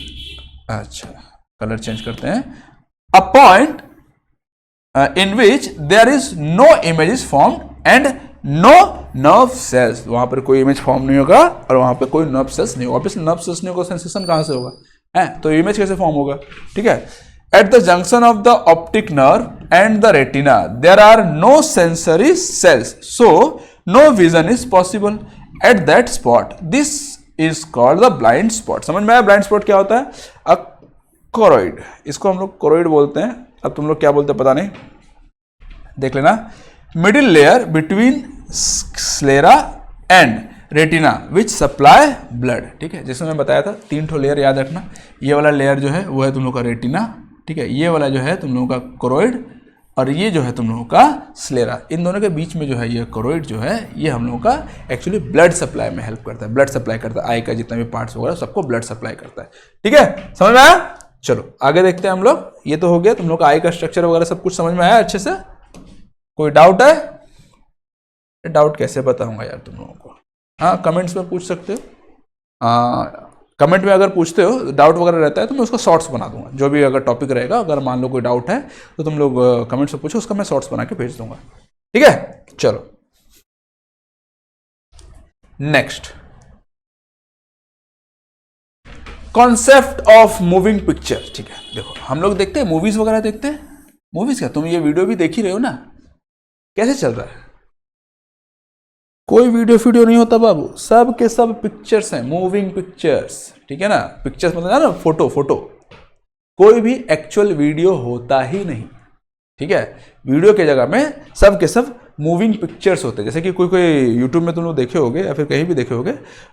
[SPEAKER 1] अच्छा कलर चेंज करते हैं, a point in which there is no image is formed and no nerve cells। वहां पर कोई इमेज फॉर्म नहीं होगा और वहां पे कोई नर्व सेल्स नहीं होगा। ऑब्वियसली नर्व सेल्स नहीं होगा, सेंसेशन कहां से होगा, है तो इमेज कैसे फॉर्म होगा, ठीक है। At the junction of the optic nerve and the retina there are no sensory cells, so no vision is possible at that spot. This is called the blind spot. समझ में आया blind spot क्या होता है? अ choroid, इसको हम लोग choroid बोलते हैं. अब तुम लोग क्या बोलते हैं पता नहीं, देख लेना. Middle layer between sclera and retina which supply blood. ठीक है, जैसे मैं बताया था 3 ठो लेयर याद रखना. ये वाला लेयर जो है वो है तुम लोग का रेटिना. ठीक है, ये वाला जो है तुम लोगों का कोरोइड और ये जो है तुम लोगों का स्लेरा. इन दोनों के बीच में जो है ये कोरोइड जो है ये हम लोगों का एक्चुअली ब्लड सप्लाई में हेल्प करता है. ब्लड सप्लाई करता है, आई का जितना भी पार्ट्स वगैरह सबको ब्लड सप्लाई करता है. ठीक है, समझ में आया? चलो आगे देखते हैं हम लोग. ये तो हो गया तुम लोग का आई का स्ट्रक्चर वगैरह सब कुछ समझ में आया अच्छे से. कोई डाउट है? डाउट कैसे बताऊंगा यार तुम लोगों को. हाँ, कमेंट्स में पूछ सकते हो. कमेंट में अगर पूछते हो डाउट वगैरह रहता है तो मैं उसका शॉर्ट्स बना दूंगा. जो भी अगर टॉपिक रहेगा, अगर मान लो कोई डाउट है तो तुम लोग कमेंट्स में पूछो, उसका मैं शॉर्ट्स बना के भेज दूंगा. ठीक है, चलो next. Concept of moving picture. ठीक है, देखो हम लोग देखते हैं मूवीज वगैरह देखते हैं. मूवीज क्या, तुम ये वीडियो भी देख ही रहे हो ना, कैसे चल रहा है? कोई वीडियो नहीं होता बाबू, सब के सब पिक्चर्स हैं, मूविंग पिक्चर्स. ठीक है ना, पिक्चर्स मतलब ना फोटो. कोई भी एक्चुअल वीडियो होता ही नहीं. ठीक है, वीडियो के जगह में सब के सब मूविंग पिक्चर्स होते हैं. जैसे कि कोई यूट्यूब में तुम लोग देखे होगे या फिर कहीं भी देखे होगे,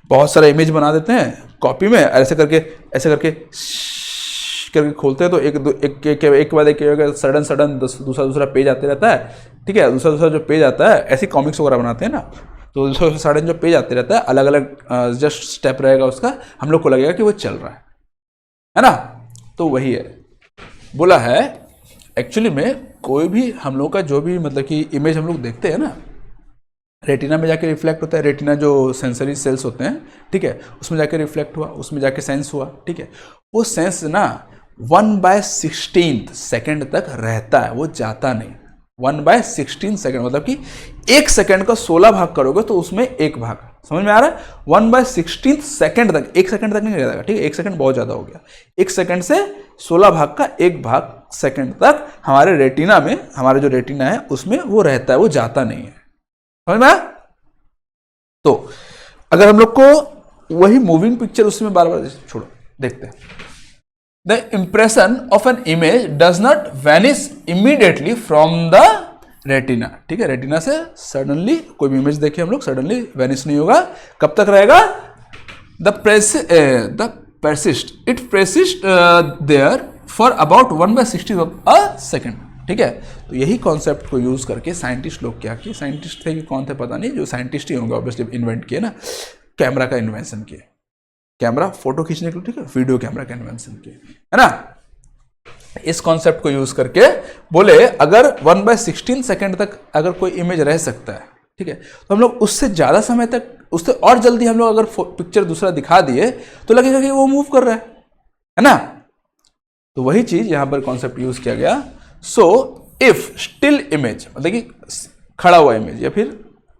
[SPEAKER 1] बहुत सारा इमेज बना देते हैं कॉपी में, ऐसे करके खोलते हैं तो एक के बाद एक सडन दूसरा पेज आते रहता है. ठीक है, दूसरा जो पेज आता है, ऐसी कॉमिक्स वगैरह बनाते हैं ना, तो दूसरा सडन जो पेज आते रहता है अलग अलग जस्ट स्टेप रहेगा उसका, हम लोग को लगेगा कि वो चल रहा है ना. तो वही है, बोला है एक्चुअली में कोई भी हम लोग का जो भी मतलब कि इमेज हम लोग देखते हैं ना, रेटिना में जाके रिफ्लेक्ट होता है. रेटिना जो सेंसरी सेल्स होते हैं, ठीक है, उसमें जाके रिफ्लेक्ट हुआ, उसमें जाके सेंस हुआ. ठीक है, वो सेंस ना 1/16 सेकेंड तक रहता है, वो जाता नहीं. 1/16 सेकेंड मतलब कि 1 सेकेंड का 16 भाग करोगे तो उसमें 1 भाग. समझ में आ रहा है? 1/16 सेकेंड तक, 1 सेकेंड तक नहीं रहता. ठीक है, 1 सेकेंड बहुत ज्यादा हो गया. 1 सेकेंड से 16 भाग का 1 भाग सेकेंड तक हमारे रेटिना में, हमारे जो रेटिना है उसमें वो रहता है, वो जाता नहीं है. समझ में आया? तो अगर हम लोग को वही मूविंग पिक्चर उसमें बार बार छोड़ो, देखते हैं. The impression of an image does not vanish immediately from the retina. ठीक है, रेटिना से सडनली कोई भी इमेज देखे हम लोग, सडनली वैनिश नहीं होगा. कब तक रहेगा? the persist. It persists there for about 1/60 of a second. ठीक है, तो यही कॉन्सेप्ट को यूज करके साइंटिस्ट लोग क्या किए, साइंटिस्ट थे कि कौन थे पता नहीं, जो साइंटिस्ट ही होंगे ऑब्वियसली, इन्वेंट किए ना, कैमरा का इन्वेंशन किए. कैमरा फोटो खींचने के लिए, ठीक है, वीडियो कैमरा का इन्वेंशन किए, है ना. इस कॉन्सेप्ट को यूज करके बोले अगर 1/16 सेकेंड तक अगर कोई इमेज रह सकता है, ठीक है, तो हम लोग उससे ज्यादा समय तक, उससे और जल्दी हम लोग अगर पिक्चर दूसरा दिखा दिए तो लगेगा कि वो मूव कर रहा है ना. तो वही चीज यहां पर कॉन्सेप्ट यूज किया गया. सो इफ स्टिल इमेज मतलब कि खड़ा हुआ इमेज या फिर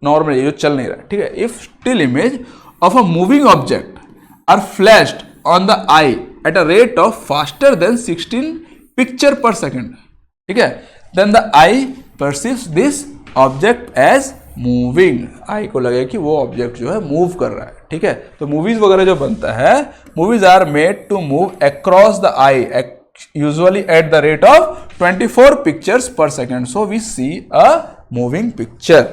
[SPEAKER 1] नॉर्मल जो चल नहीं रहा है, ठीक है, if still image of a moving object are flashed on the eye at a rate of faster than 16 picture per second. ठीक है, then the eye perceives this object as moving. आई को लगे कि वो ऑब्जेक्ट जो है मूव कर रहा है. ठीक है, तो मूवीज वगैरह जो बनता है, movies are made to move across the eye usually at the rate of 24 pictures per second. So we see a moving picture.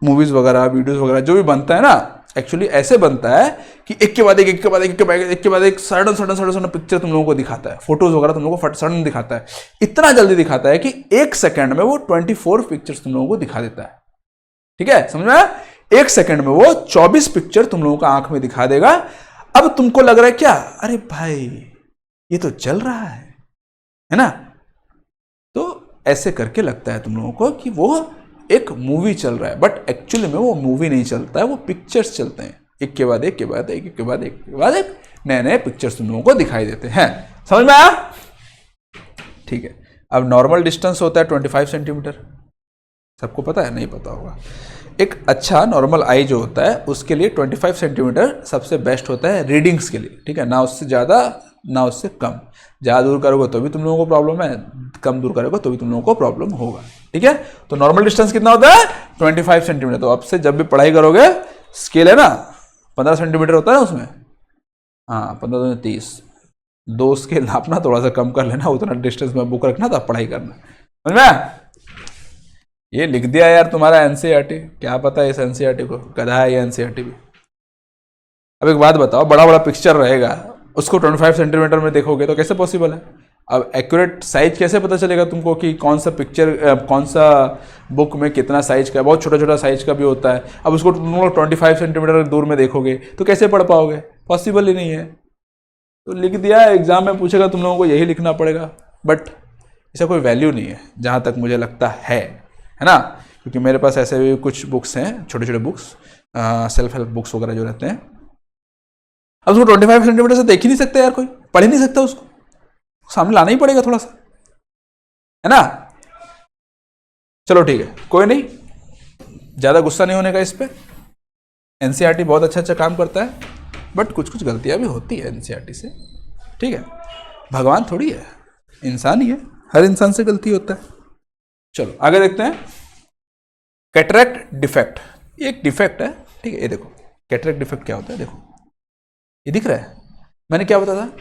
[SPEAKER 1] Movies वगैरह, वीडियोस वगैरह जो भी बनता है ना, एक्चुअली ऐसे बनता है कि एक के बाद एक सडन पिक्चर तुम लोगों को दिखाता है. फोटोज वगैरह तुम लोगों को सडन दिखाता है, इतना जल्दी दिखाता है कि 1 सेकंड में वो 24 पिक्चर्स तुम लोगों को दिखा देता है. ठीक है, समझ में आया? 1 सेकंड में वो 24 पिक्चर तुम लोगों का आंख में दिखा देगा. अब तुमको लग रहा है क्या, अरे भाई ये तो चल रहा है ना. तो ऐसे करके लगता है तुम लोगों को कि वो एक मूवी चल रहा है, बट एक्चुअली में वो मूवी नहीं चलता है, वो पिक्चर्स चलते हैं. एक के बाद एक नए नए पिक्चर्स तुम लोगों को दिखाई देते हैं. समझ में आया? ठीक है, अब नॉर्मल डिस्टेंस होता है 25 सेंटीमीटर. सबको पता है? नहीं पता होगा. एक अच्छा नॉर्मल आई जो होता है उसके लिए 25 सेंटीमीटर सबसे बेस्ट होता है रीडिंग्स के लिए. ठीक है, ना उससे ज्यादा ना उससे कम. ज़्यादा दूर करोगे तो भी तुम लोगों को प्रॉब्लम है, कम दूर करोगे तो भी तुम लोगों को प्रॉब्लम होगा। ठीक है, तो नॉर्मल डिस्टेंस कितना होता है 25 सेंटीमीटर। तो अब से जब भी पढ़ाई करोगे, स्केल है ना 15 सेंटीमीटर होता है ना उसमें, हाँ 15 2 30, 2 स्केल नापना, थोड़ा सा कम कर लेना, उतना डिस्टेंस में बुक रखना, तब पढ़ाई करना। समझ में? ये लिख दिया यार तुम्हारा एनसीईआरटी, क्या पता है इस एनसीईआरटी को, गधा है ये एनसीईआरटी भी। अब एक बात बताओ, बड़ा बड़ा पिक्चर रहेगा, उसको 25 सेंटीमीटर में देखोगे तो कैसे पॉसिबल है? अब एक्यूरेट साइज कैसे पता चलेगा तुमको कि कौन सा पिक्चर, कौन सा बुक में कितना साइज का है? बहुत छोटा छोटा साइज का भी होता है। अब उसको तुम लोग 25 सेंटीमीटर दूर में देखोगे तो कैसे पढ़ पाओगे? पॉसिबल ही नहीं है। तो लिख दिया, एग्जाम में पूछेगा तुम लोगों को यही लिखना पड़ेगा, बट इसका कोई वैल्यू नहीं है जहाँ तक मुझे लगता है ना, क्योंकि मेरे पास ऐसे भी कुछ बुक्स हैं, छोटे छोटे बुक्स, सेल्फ हेल्प बुक्स वगैरह जो रहते हैं। अब उसको 25 सेंटीमीटर से देख ही नहीं सकते यार, कोई पढ़ ही नहीं सकता, उसको सामने लाना ही पड़ेगा थोड़ा सा, है ना। चलो ठीक है, कोई नहीं, ज़्यादा गुस्सा नहीं होने का इस पे। एनसीईआरटी बहुत अच्छा काम करता है, बट कुछ कुछ गलतियां भी होती है एनसीईआरटी से। ठीक है, भगवान थोड़ी है, इंसान ही है, हर इंसान से गलती होता है। चलो आगे देखते हैं। कैटरेक्ट डिफेक्ट, ये एक डिफेक्ट है। ठीक है, ये देखो कैटरेक्ट डिफेक्ट क्या होता है, देखो ये दिख रहा है। मैंने क्या बताया था,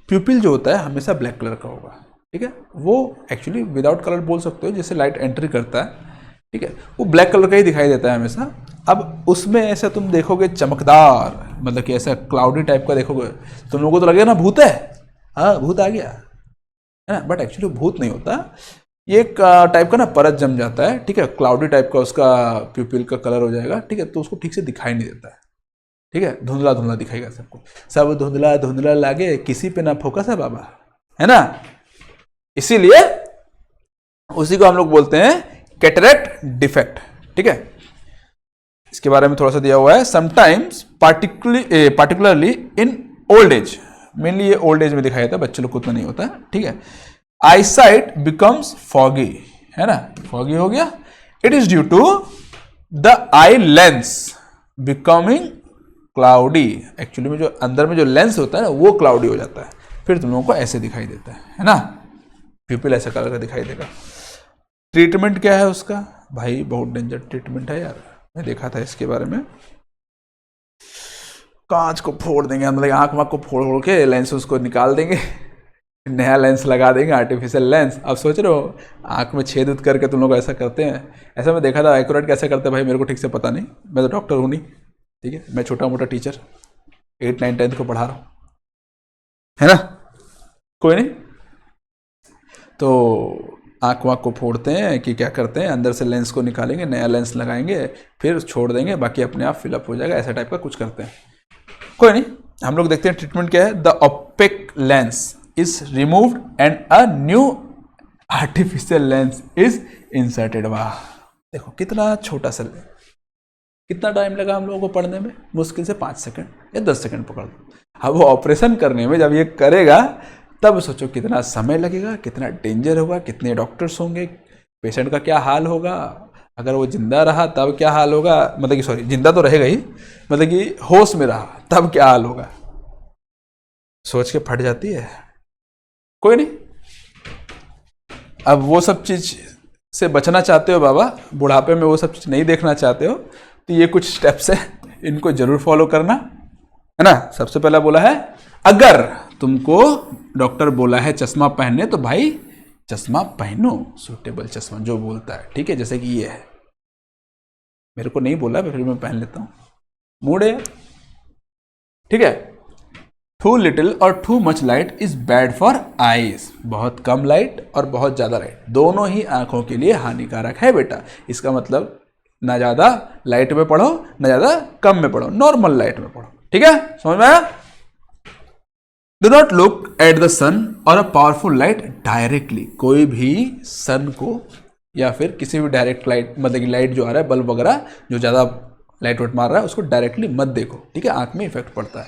[SPEAKER 1] प्यूपिल जो होता है हमेशा ब्लैक कलर का होगा। ठीक है, वो एक्चुअली विदाउट कलर बोल सकते हो, जैसे लाइट एंट्री करता है, ठीक है, वो ब्लैक कलर का ही दिखाई देता है हमेशा। अब उसमें ऐसा तुम देखोगे चमकदार, मतलब कि ऐसा क्लाउडी टाइप का देखोगे, तुम लोगों को तो लगेगा ना भूत है, हाँ भूत आ गया, है ना, बट एक्चुअली भूत नहीं होता। ये एक टाइप का ना परत जम जाता है, ठीक है, क्लाउडी टाइप का उसका प्यूपिल का कलर हो जाएगा। ठीक है, तो उसको ठीक से दिखाई नहीं देता है। ठीक है, धुंधला धुंधला दिखाएगा सबको, सब धुंधला धुंधला लागे, किसी पे ना फोकस है बाबा, है ना। इसीलिए उसी को हम लोग बोलते हैं कैटरेक्ट डिफेक्ट। ठीक है, इसके बारे में थोड़ा सा दिया हुआ है। Sometimes particularly in old age, mainly ये ओल्ड एज में दिखाया जाता है, बच्चे लोग को उतना नहीं होता है। ठीक है, आईसाइट बिकम्स फॉगी, है ना, फॉगी हो गया। It is due to the eye lens becoming cloudy. Actually में जो अंदर में जो लेंस होता है ना, वो क्लाउडी हो जाता है, फिर तुम लोगों को ऐसे दिखाई देता है ना, प्यूपिल ऐसा कलर का दिखाई देगा। ट्रीटमेंट क्या है उसका? भाई बहुत डेंजर ट्रीटमेंट है यार, मैं देखा था इसके बारे में। कांच को फोड़ देंगे, मतलब आंख वाँख को फोड़ फोड़ के लेंस उसको निकाल देंगे, नया लेंस लगा देंगे, आर्टिफिशियल लेंस। अब सोच रहे हो आंख में छेद उद करके तुम लोग ऐसा करते हैं, ऐसा मैं देखा था। एक्यूरेट कैसे करते हैं भाई मेरे को ठीक से पता नहीं, मैं तो डॉक्टर हूँ नहीं। ठीक है, मैं छोटा मोटा टीचर 8 9 10 को पढ़ा रहा हूँ, है ना, कोई नहीं। तो आंख वाँख को फोड़ते हैं कि क्या करते हैं, अंदर से लेंस को निकालेंगे, नया लेंस लगाएंगे, फिर छोड़ देंगे, बाकी अपने आप फिलअप हो जाएगा, ऐसा टाइप का कुछ करते हैं। कोई नहीं, हम लोग देखते हैं ट्रीटमेंट क्या है। The OPEC lens is removed and a new artificial lens is inserted. वाह, देखो कितना छोटा सा। कितना टाइम लगा हम लोगों को पढ़ने में? मुश्किल से 5 सेकंड या 10 सेकंड पकड़ दो। अब वो ऑपरेशन करने में जब ये करेगा तब सोचो कितना समय लगेगा, कितना डेंजर होगा, कितने डॉक्टर्स होंगे, पेशेंट का क्या हाल होगा। अगर वो जिंदा रहा तब क्या हाल होगा, मतलब कि सॉरी जिंदा तो रहेगा ही, मतलब कि होश में रहा तब क्या हाल होगा, सोच के फट जाती है। कोई नहीं, अब वो सब चीज से बचना चाहते हो बाबा, बुढ़ापे में वो सब चीज नहीं देखना चाहते हो, तो ये कुछ स्टेप्स है, इनको जरूर फॉलो करना, है ना। सबसे पहला बोला है, अगर तुमको डॉक्टर बोला है चश्मा पहनने तो भाई चश्मा पहनो, सूटेबल चश्मा जो बोलता है। ठीक है, जैसे कि ये है, मेरे को नहीं बोला फिर मैं पहन लेता हूं, मूड है। ठीक है, टू लिटिल और too much light is bad for eyes. बहुत कम लाइट और बहुत ज्यादा लाइट दोनों ही आंखों के लिए हानिकारक है बेटा। इसका मतलब ना ज्यादा लाइट में पढ़ो ना ज्यादा कम में पढ़ो, नॉर्मल लाइट में पढ़ो। ठीक है, समझ में आया? Do not look at the sun or a powerful light directly. कोई भी सन को या फिर किसी भी डायरेक्ट लाइट, मतलब कि लाइट जो आ रहा है, बल्ब वगैरह जो ज्यादा लाइट वाइट मार रहा है, उसको डायरेक्टली मत देखो। ठीक है, आंख में इफेक्ट पड़ता है।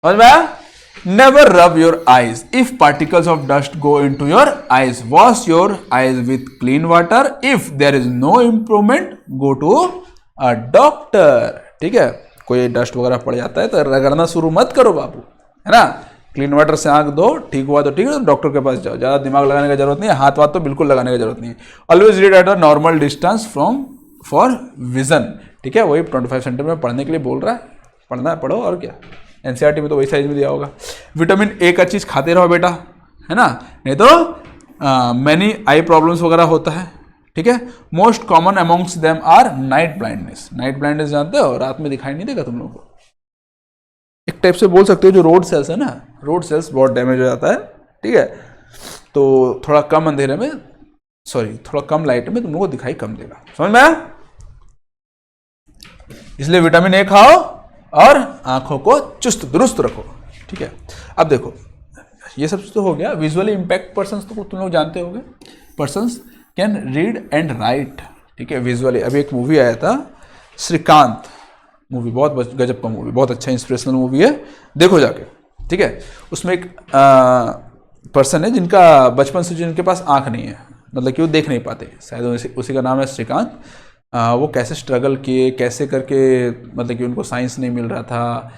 [SPEAKER 1] समझ में आया? Never rub your eyes if particles of dust go into your eyes. Wash your eyes with clean water. If there is no improvement go to a doctor. ठीक है, कोई डस्ट वगैरह पड़ जाता है तो रगड़ना शुरू मत करो बाबू, है ना, क्लीन वाटर से आंख धो, ठीक हुआ तो ठीक है, डॉक्टर के पास जाओ, ज़्यादा दिमाग लगाने की जरूरत नहीं है, हाथ वाथ तो बिल्कुल लगाने की जरूरत नहीं है। Always read at a normal distance from for vision, ठीक है, वही 25 सेंटीमीटर में पढ़ने के लिए बोल रहा है, पढ़ना है पढ़ो, और क्या, एनसीईआरटी में तो वही साइज में दिया होगा। विटामिन ए का चीज़ खाते रहो बेटा, है ना, नहीं तो मैनी आई प्रॉब्लम्स वगैरह होता है, ठीक है। Most common amongst them are night blindness. Night blindness जानते हो, रात में दिखाई नहीं देगा तुम लोगों को, एक टाइप से बोल सकते हो जो रोड सेल्स है ना, रोड सेल्स बहुत डैमेज हो जाता है, ठीक है, तो थोड़ा कम अंधेरे में, सॉरी थोड़ा कम लाइट में तुम लोगों को दिखाई कम देगा, समझ में आया? इसलिए विटामिन ए खाओ और आंखों को चुस्त दुरुस्त रखो, ठीक है। अब देखो ये सब तो हो गया। विजुअली इंपैक्ट पर्सन्स तो तुम लोग जानते होंगे, persons can read and right, ठीक है, विजुअली। अभी एक मूवी आया था श्रीकांत, मूवी बहुत गजब का मूवी, बहुत अच्छा इंस्पिरेशनल मूवी है, देखो जाके, ठीक है। उसमें एक पर्सन है जिनका बचपन से जिनके पास आंख नहीं है, मतलब कि वो देख नहीं पाते, शायद उसी का नाम है श्रीकांत। वो कैसे स्ट्रगल किए, कैसे करके, मतलब कि उनको साइंस नहीं मिल रहा था,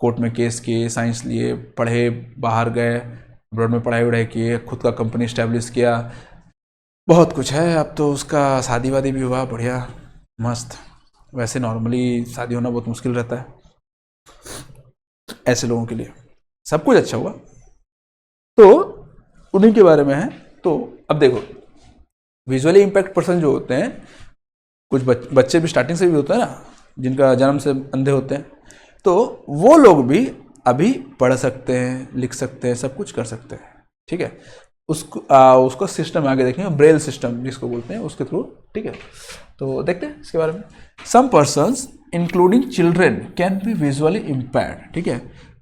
[SPEAKER 1] कोर्ट में केस किए, साइंस लिए, पढ़े, बाहर गए, अब्रॉड में पढ़ाई वढ़ाई किए, खुद का कंपनी स्टैब्लिश किया, बहुत कुछ है। अब तो उसका शादी वादी भी हुआ, बढ़िया मस्त। वैसे नॉर्मली शादी होना बहुत मुश्किल रहता है ऐसे लोगों के लिए, सब कुछ अच्छा हुआ, तो उन्हीं के बारे में है। तो अब देखो विजुअली इम्पैक्ट पर्सन जो होते हैं, कुछ बच्चे भी स्टार्टिंग से भी होते हैं ना, जिनका जन्म से अंधे होते हैं, तो वो लोग भी अभी पढ़ सकते हैं, लिख सकते हैं, सब कुछ कर सकते हैं, ठीक है। उसको सिस्टम आगे देखेंगे, ब्रेल सिस्टम जिसको बोलते हैं, उसके थ्रू, ठीक है। तो देखते हैं इसके बारे में। Some persons including children can be visually impaired, ठीक है।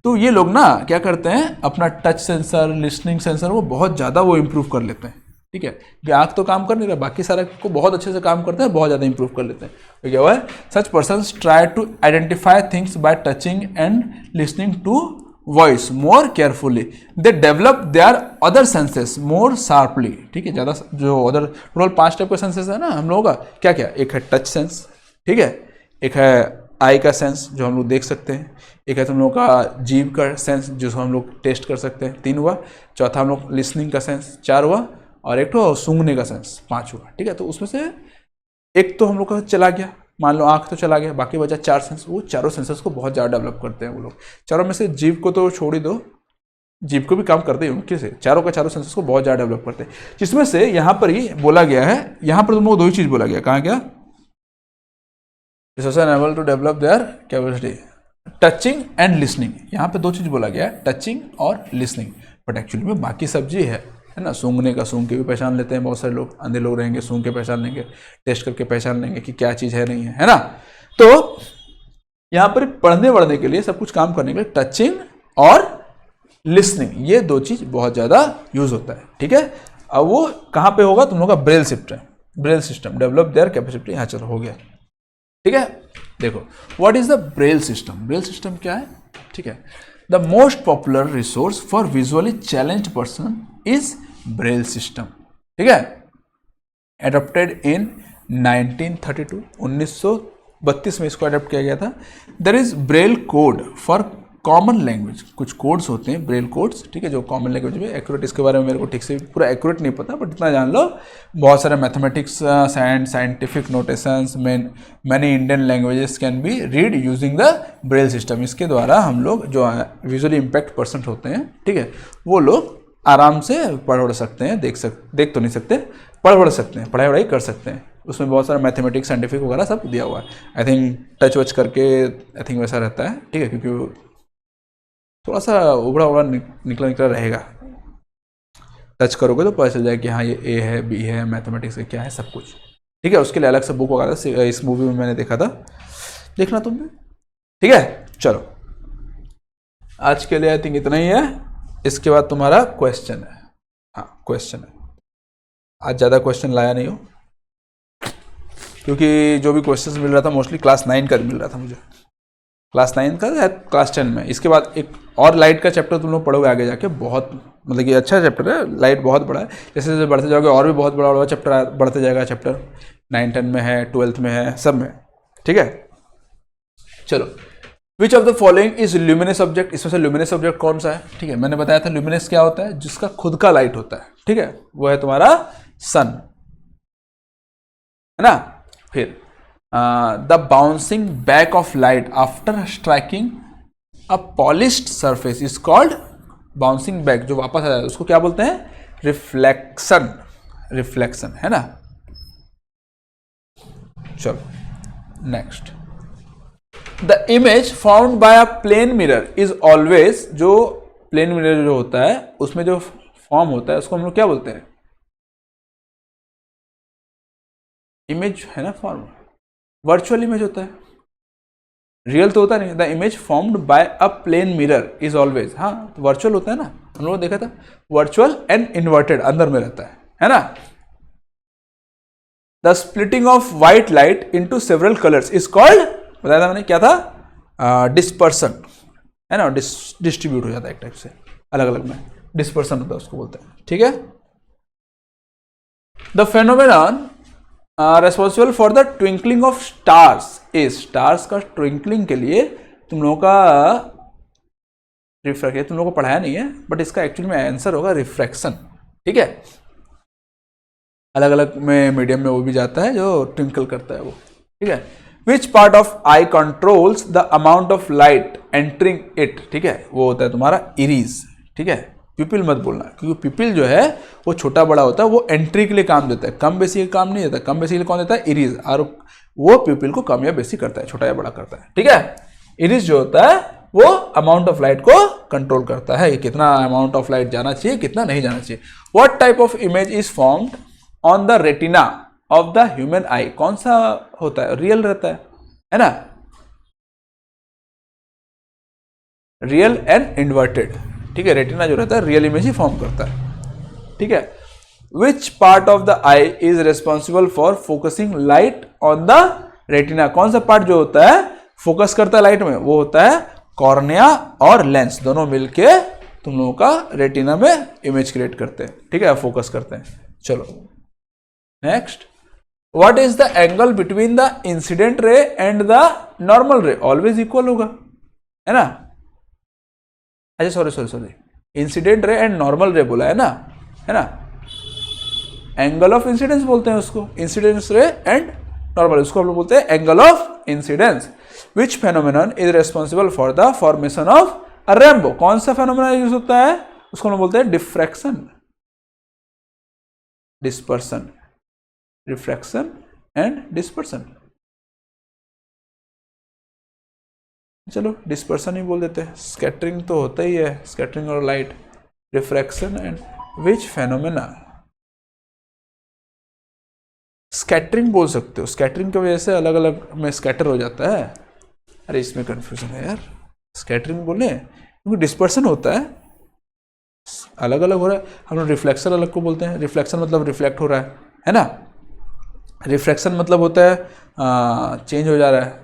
[SPEAKER 1] तो ये लोग ना क्या करते हैं, अपना टच सेंसर, लिसनिंग सेंसर, वो बहुत ज़्यादा वो इम्प्रूव कर लेते हैं, ठीक है। कि आँख तो काम कर नहीं रहा, बाकी सारा को बहुत अच्छे से काम करते हैं, बहुत ज़्यादा इंप्रूव कर लेते हैं। तो क्या हुआ है, such persons try to identify things by touching and listening to voice more carefully, they develop their other senses more sharply, ठीक है। ज़्यादा जो अदर टोटल 5 टाइप का सेंसेस है ना हम लोगों का, क्या क्या, एक है टच सेंस, ठीक है, एक है आई का सेंस जो हम लोग देख सकते हैं, एक है तुम लोगों का जीभ का सेंस जिसको हम लोग टेस्ट कर सकते हैं, 3 हुआ, चौथा हम लोग लिसनिंग का सेंस 4 हुआ, और एक तो सूंघने का सेंस 5 हुआ, ठीक है। तो उसमें से एक तो हम लोग का चला गया, मान लो आंख तो चला गया, बाकी बचा 4 सेंस। वो चारों सेंसेस को बहुत ज़्यादा डेवलप करते हैं वो लोग। चारों में से जीभ को तो छोड़ ही दो, जीभ को भी काम करते हैं उनके से, चारों का चारों सेंसेस को बहुत ज़्यादा डेवलप करते हैं, जिसमें से यहाँ पर ही बोला गया है, यहाँ पर तुम लोग 2 ही चीज़ बोला गया, कहाँ क्या, able to develop their capacity, touching and listening. यहाँ पे 2 चीज़ बोला गया है, टचिंग और लिसनिंग, बट एक्चुअली में बाकी सब जी है ना। सूंघने का, सूंघ के भी पहचान लेते हैं बहुत सारे लोग, अंधे लोग रहेंगे सूंघ के पहचान लेंगे, टेस्ट करके पहचान लेंगे कि क्या चीज़ है नहीं है ना। तो यहाँ पर पढ़ने वढ़ने के लिए, सब कुछ काम करने के लिए टचिंग और लिसनिंग, ये 2 चीज़ बहुत ज़्यादा यूज होता है, ठीक है। अब वो कहाँ पे होगा, तुम लोग का Braille system, Braille system develop their capacity, यहाँ चलो हो गया, ठीक है। देखो what is the Braille system, Braille system क्या है, ठीक है। The most popular resource for visually challenged person is Braille system, ठीक है। एडॉप्टेड इन 1932, 1932 में इसको अडॉप्ट किया गया था। There is braille code for common language, कुछ कोड्स होते हैं ब्रेल कोड्स, ठीक है, जो कॉमन लैंग्वेज में एक्यूरेट, इसके बारे में मेरे को ठीक से पूरा एक्यूरेट नहीं पता, बट इतना जान लो, बहुत सारे mathematics and scientific notations, many Indian languages can be read using the Braille system. इसके द्वारा हम लोग जो विजुअली इम्पैक्ट पर्सन होते हैं, ठीक है, वो लोग आराम से पढ़ सकते हैं, देख तो नहीं सकते, पढ़ सकते हैं, पढ़ाई वढ़ाई कर सकते हैं। उसमें बहुत सारा मैथमेटिक्स, साइंटिफिक वगैरह सब दिया हुआ है। आई थिंक टच वच करके आई थिंक वैसा रहता है, ठीक है, क्योंकि थोड़ा सा उबड़ा निकला रहेगा, टच करोगे तो पता चल जाए कि हाँ ये ए है, बी है, मैथमेटिक्स है, क्या है, सब कुछ, ठीक है। उसके लिए अलग से बुक वगैरह इस मूवी में मैंने देखा था, देखना तुमने, ठीक है। चलो आज के लिए आई थिंक इतना ही है, इसके बाद तुम्हारा क्वेश्चन है, हाँ क्वेश्चन है। आज ज़्यादा क्वेश्चन लाया नहीं हो, क्योंकि जो भी क्वेश्चन मिल रहा था मोस्टली क्लास 9 का मिल रहा था मुझे, क्लास 9 का या क्लास 10 में। इसके बाद एक और लाइट का चैप्टर तुम लोग पढ़ोगे आगे जाके, बहुत मतलब कि अच्छा चैप्टर है, लाइट बहुत बड़ा है, जैसे जैसे बढ़ते जाओगे और भी बहुत बड़ा चैप्टर बढ़ते जाएगा, चैप्टर 9, 10 में है, 12th में है, सब में, ठीक है। चलो which of the following is luminous object, इसमें से ल्यूमिनस ऑब्जेक्ट कौन सा है? ठीक है, मैंने बताया था ल्यूमिनस क्या होता है, जिसका खुद का लाइट होता है, ठीक है, वो है तुम्हारा सन, है ना। फिर the bouncing back of light after striking a polished surface is called, bouncing back जो वापस आ जाता है उसको क्या बोलते हैं? रिफ्लेक्शन, रिफ्लेक्शन, है ना। चलो next, the image found by a plane mirror is always, जो प्लेन मिरर जो होता है उसमें जो फॉर्म होता है उसको हम लोग क्या बोलते हैं? इमेज है ना, फॉर्म, वर्चुअल इमेज होता है, रियल तो होता नहीं। The image formed by a plane mirror is always, हाँ तो वर्चुअल होता है ना, हम लोगों ने देखा था वर्चुअल एंड इन्वर्टेड अंदर में रहता है ना। The splitting of white light into several colours is called, बताया था मैंने क्या था? डिस्पर्सन, है ना, डिस्ट्रीब्यूट हो जाता है एक टाइप से अलग अलग में, डिस्पर्सन होता है उसको बोलते हैं, ठीक है। The phenomenon responsible for the twinkling of stars is, stars का ट्विंकलिंग के लिए तुम लोगों का रिफ्रैक्शन, तुम लोगों को पढ़ाया नहीं है बट इसका एक्चुअली में आंसर होगा रिफ्रैक्शन, ठीक है। अलग अलग में मीडियम में वो भी जाता है जो ट्विंकल करता है वो, ठीक है। Which part of I controls the amount of light entering it, ठीक है, वो होता है तुम्हारा इरीज, ठीक है। पिपिल मत बोलना, क्योंकि पिपिल जो है वो छोटा बड़ा होता है, वो एंट्री के लिए काम देता है, कम बेसी का काम नहीं देता। कम बेसी के लिए कौन देता है? इरीज, और वो पिपिल को कम या बेसी करता है, छोटा या बड़ा करता है, ठीक है। इरीज जो होता है वो अमाउंट ऑफ लाइट को कंट्रोल करता है, कितना अमाउंट ऑफ लाइट जाना चाहिए, कितना नहीं जाना चाहिए। What type of image is formed on the retina of the human आई, कौन सा होता है? रियल रहता है ना, रियल एंड इन्वर्टेड, ठीक है। रेटिना जो रहता है रियल इमेज ही फॉर्म करता है, ठीक है। Which part of the I is responsible for focusing light on the retina, कौन सा पार्ट जो होता है फोकस करता है लाइट में? वो होता है कॉर्निया और लेंस, दोनों मिलके तुम लोगों का रेटिना में इमेज क्रिएट करते हैं, ठीक है, फोकस करते हैं। चलो next, what is the angle between the incident रे एंड द नॉर्मल रे? ऑलवेज इक्वल होगा, है ना। अच्छा sorry, incident ray and normal रे बोला है ना, एंगल ऑफ इंसिडेंस बोलते हैं उसको, इंसिडेंस रे एंड नॉर्मल, उसको हम लोग बोलते हैं angle of incidence. Which phenomenon is responsible for the formation of a rainbow, कौन सा फेनोमेनन यूज होता है? उसको हम लोग बोलते हैं diffraction, dispersion, refraction and dispersion. चलो डिस्पर्सन ही बोल देते हैं, स्कैटरिंग तो होता ही है, स्कैटरिंग और light, refraction and which phenomena, scattering बोल सकते हो, स्कैटरिंग की वजह से अलग अलग में स्कैटर हो जाता है। अरे इसमें कंफ्यूजन है यार, स्कैटरिंग बोले क्योंकि डिस्पर्सन होता है, अलग अलग हो रहा है। हम लोग रिफ्लेक्शन अलग को बोलते हैं, रिफ्लेक्शन मतलब रिफ्लेक्ट हो रहा है ना। रिफ्रैक्शन मतलब होता है चेंज हो जा रहा है,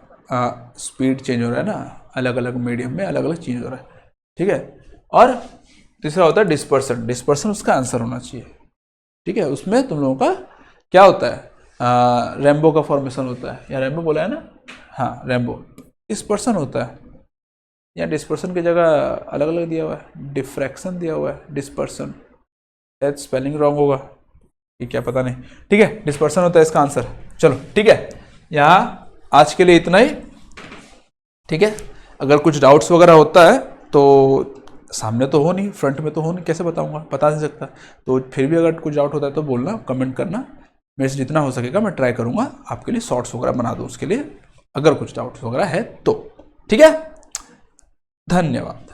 [SPEAKER 1] स्पीड चेंज हो रहा है ना, अलग अलग मीडियम में अलग अलग चेंज हो रहा है, ठीक है। और तीसरा होता है डिस्पर्सन, डिस्पर्सन उसका आंसर होना चाहिए, ठीक है। उसमें तुम लोगों का क्या होता है? रेनबो का फॉर्मेशन होता है, या रेनबो बोला है ना, हाँ रेनबो। डिस्पर्सन होता है, या डिस्पर्सन की जगह अलग अलग दिया हुआ है, डिफ्रैक्शन दिया हुआ है, डिस्पर्सन, शायद स्पेलिंग रॉन्ग होगा, ये क्या पता नहीं, ठीक है। डिस्पर्सन होता है इसका आंसर। चलो ठीक है, यहाँ आज के लिए इतना ही, ठीक है। अगर कुछ डाउट्स वगैरह होता है तो सामने तो हो नहीं, फ्रंट में तो हो नहीं, कैसे बताऊंगा, बता नहीं सकता। तो फिर भी अगर कुछ डाउट होता है तो बोलना, कमेंट करना, मेरे से जितना हो सकेगा मैं ट्राई करूंगा आपके लिए शॉर्ट्स वगैरह बना दूं उसके लिए, अगर कुछ डाउट्स वगैरह है तो, ठीक है। धन्यवाद।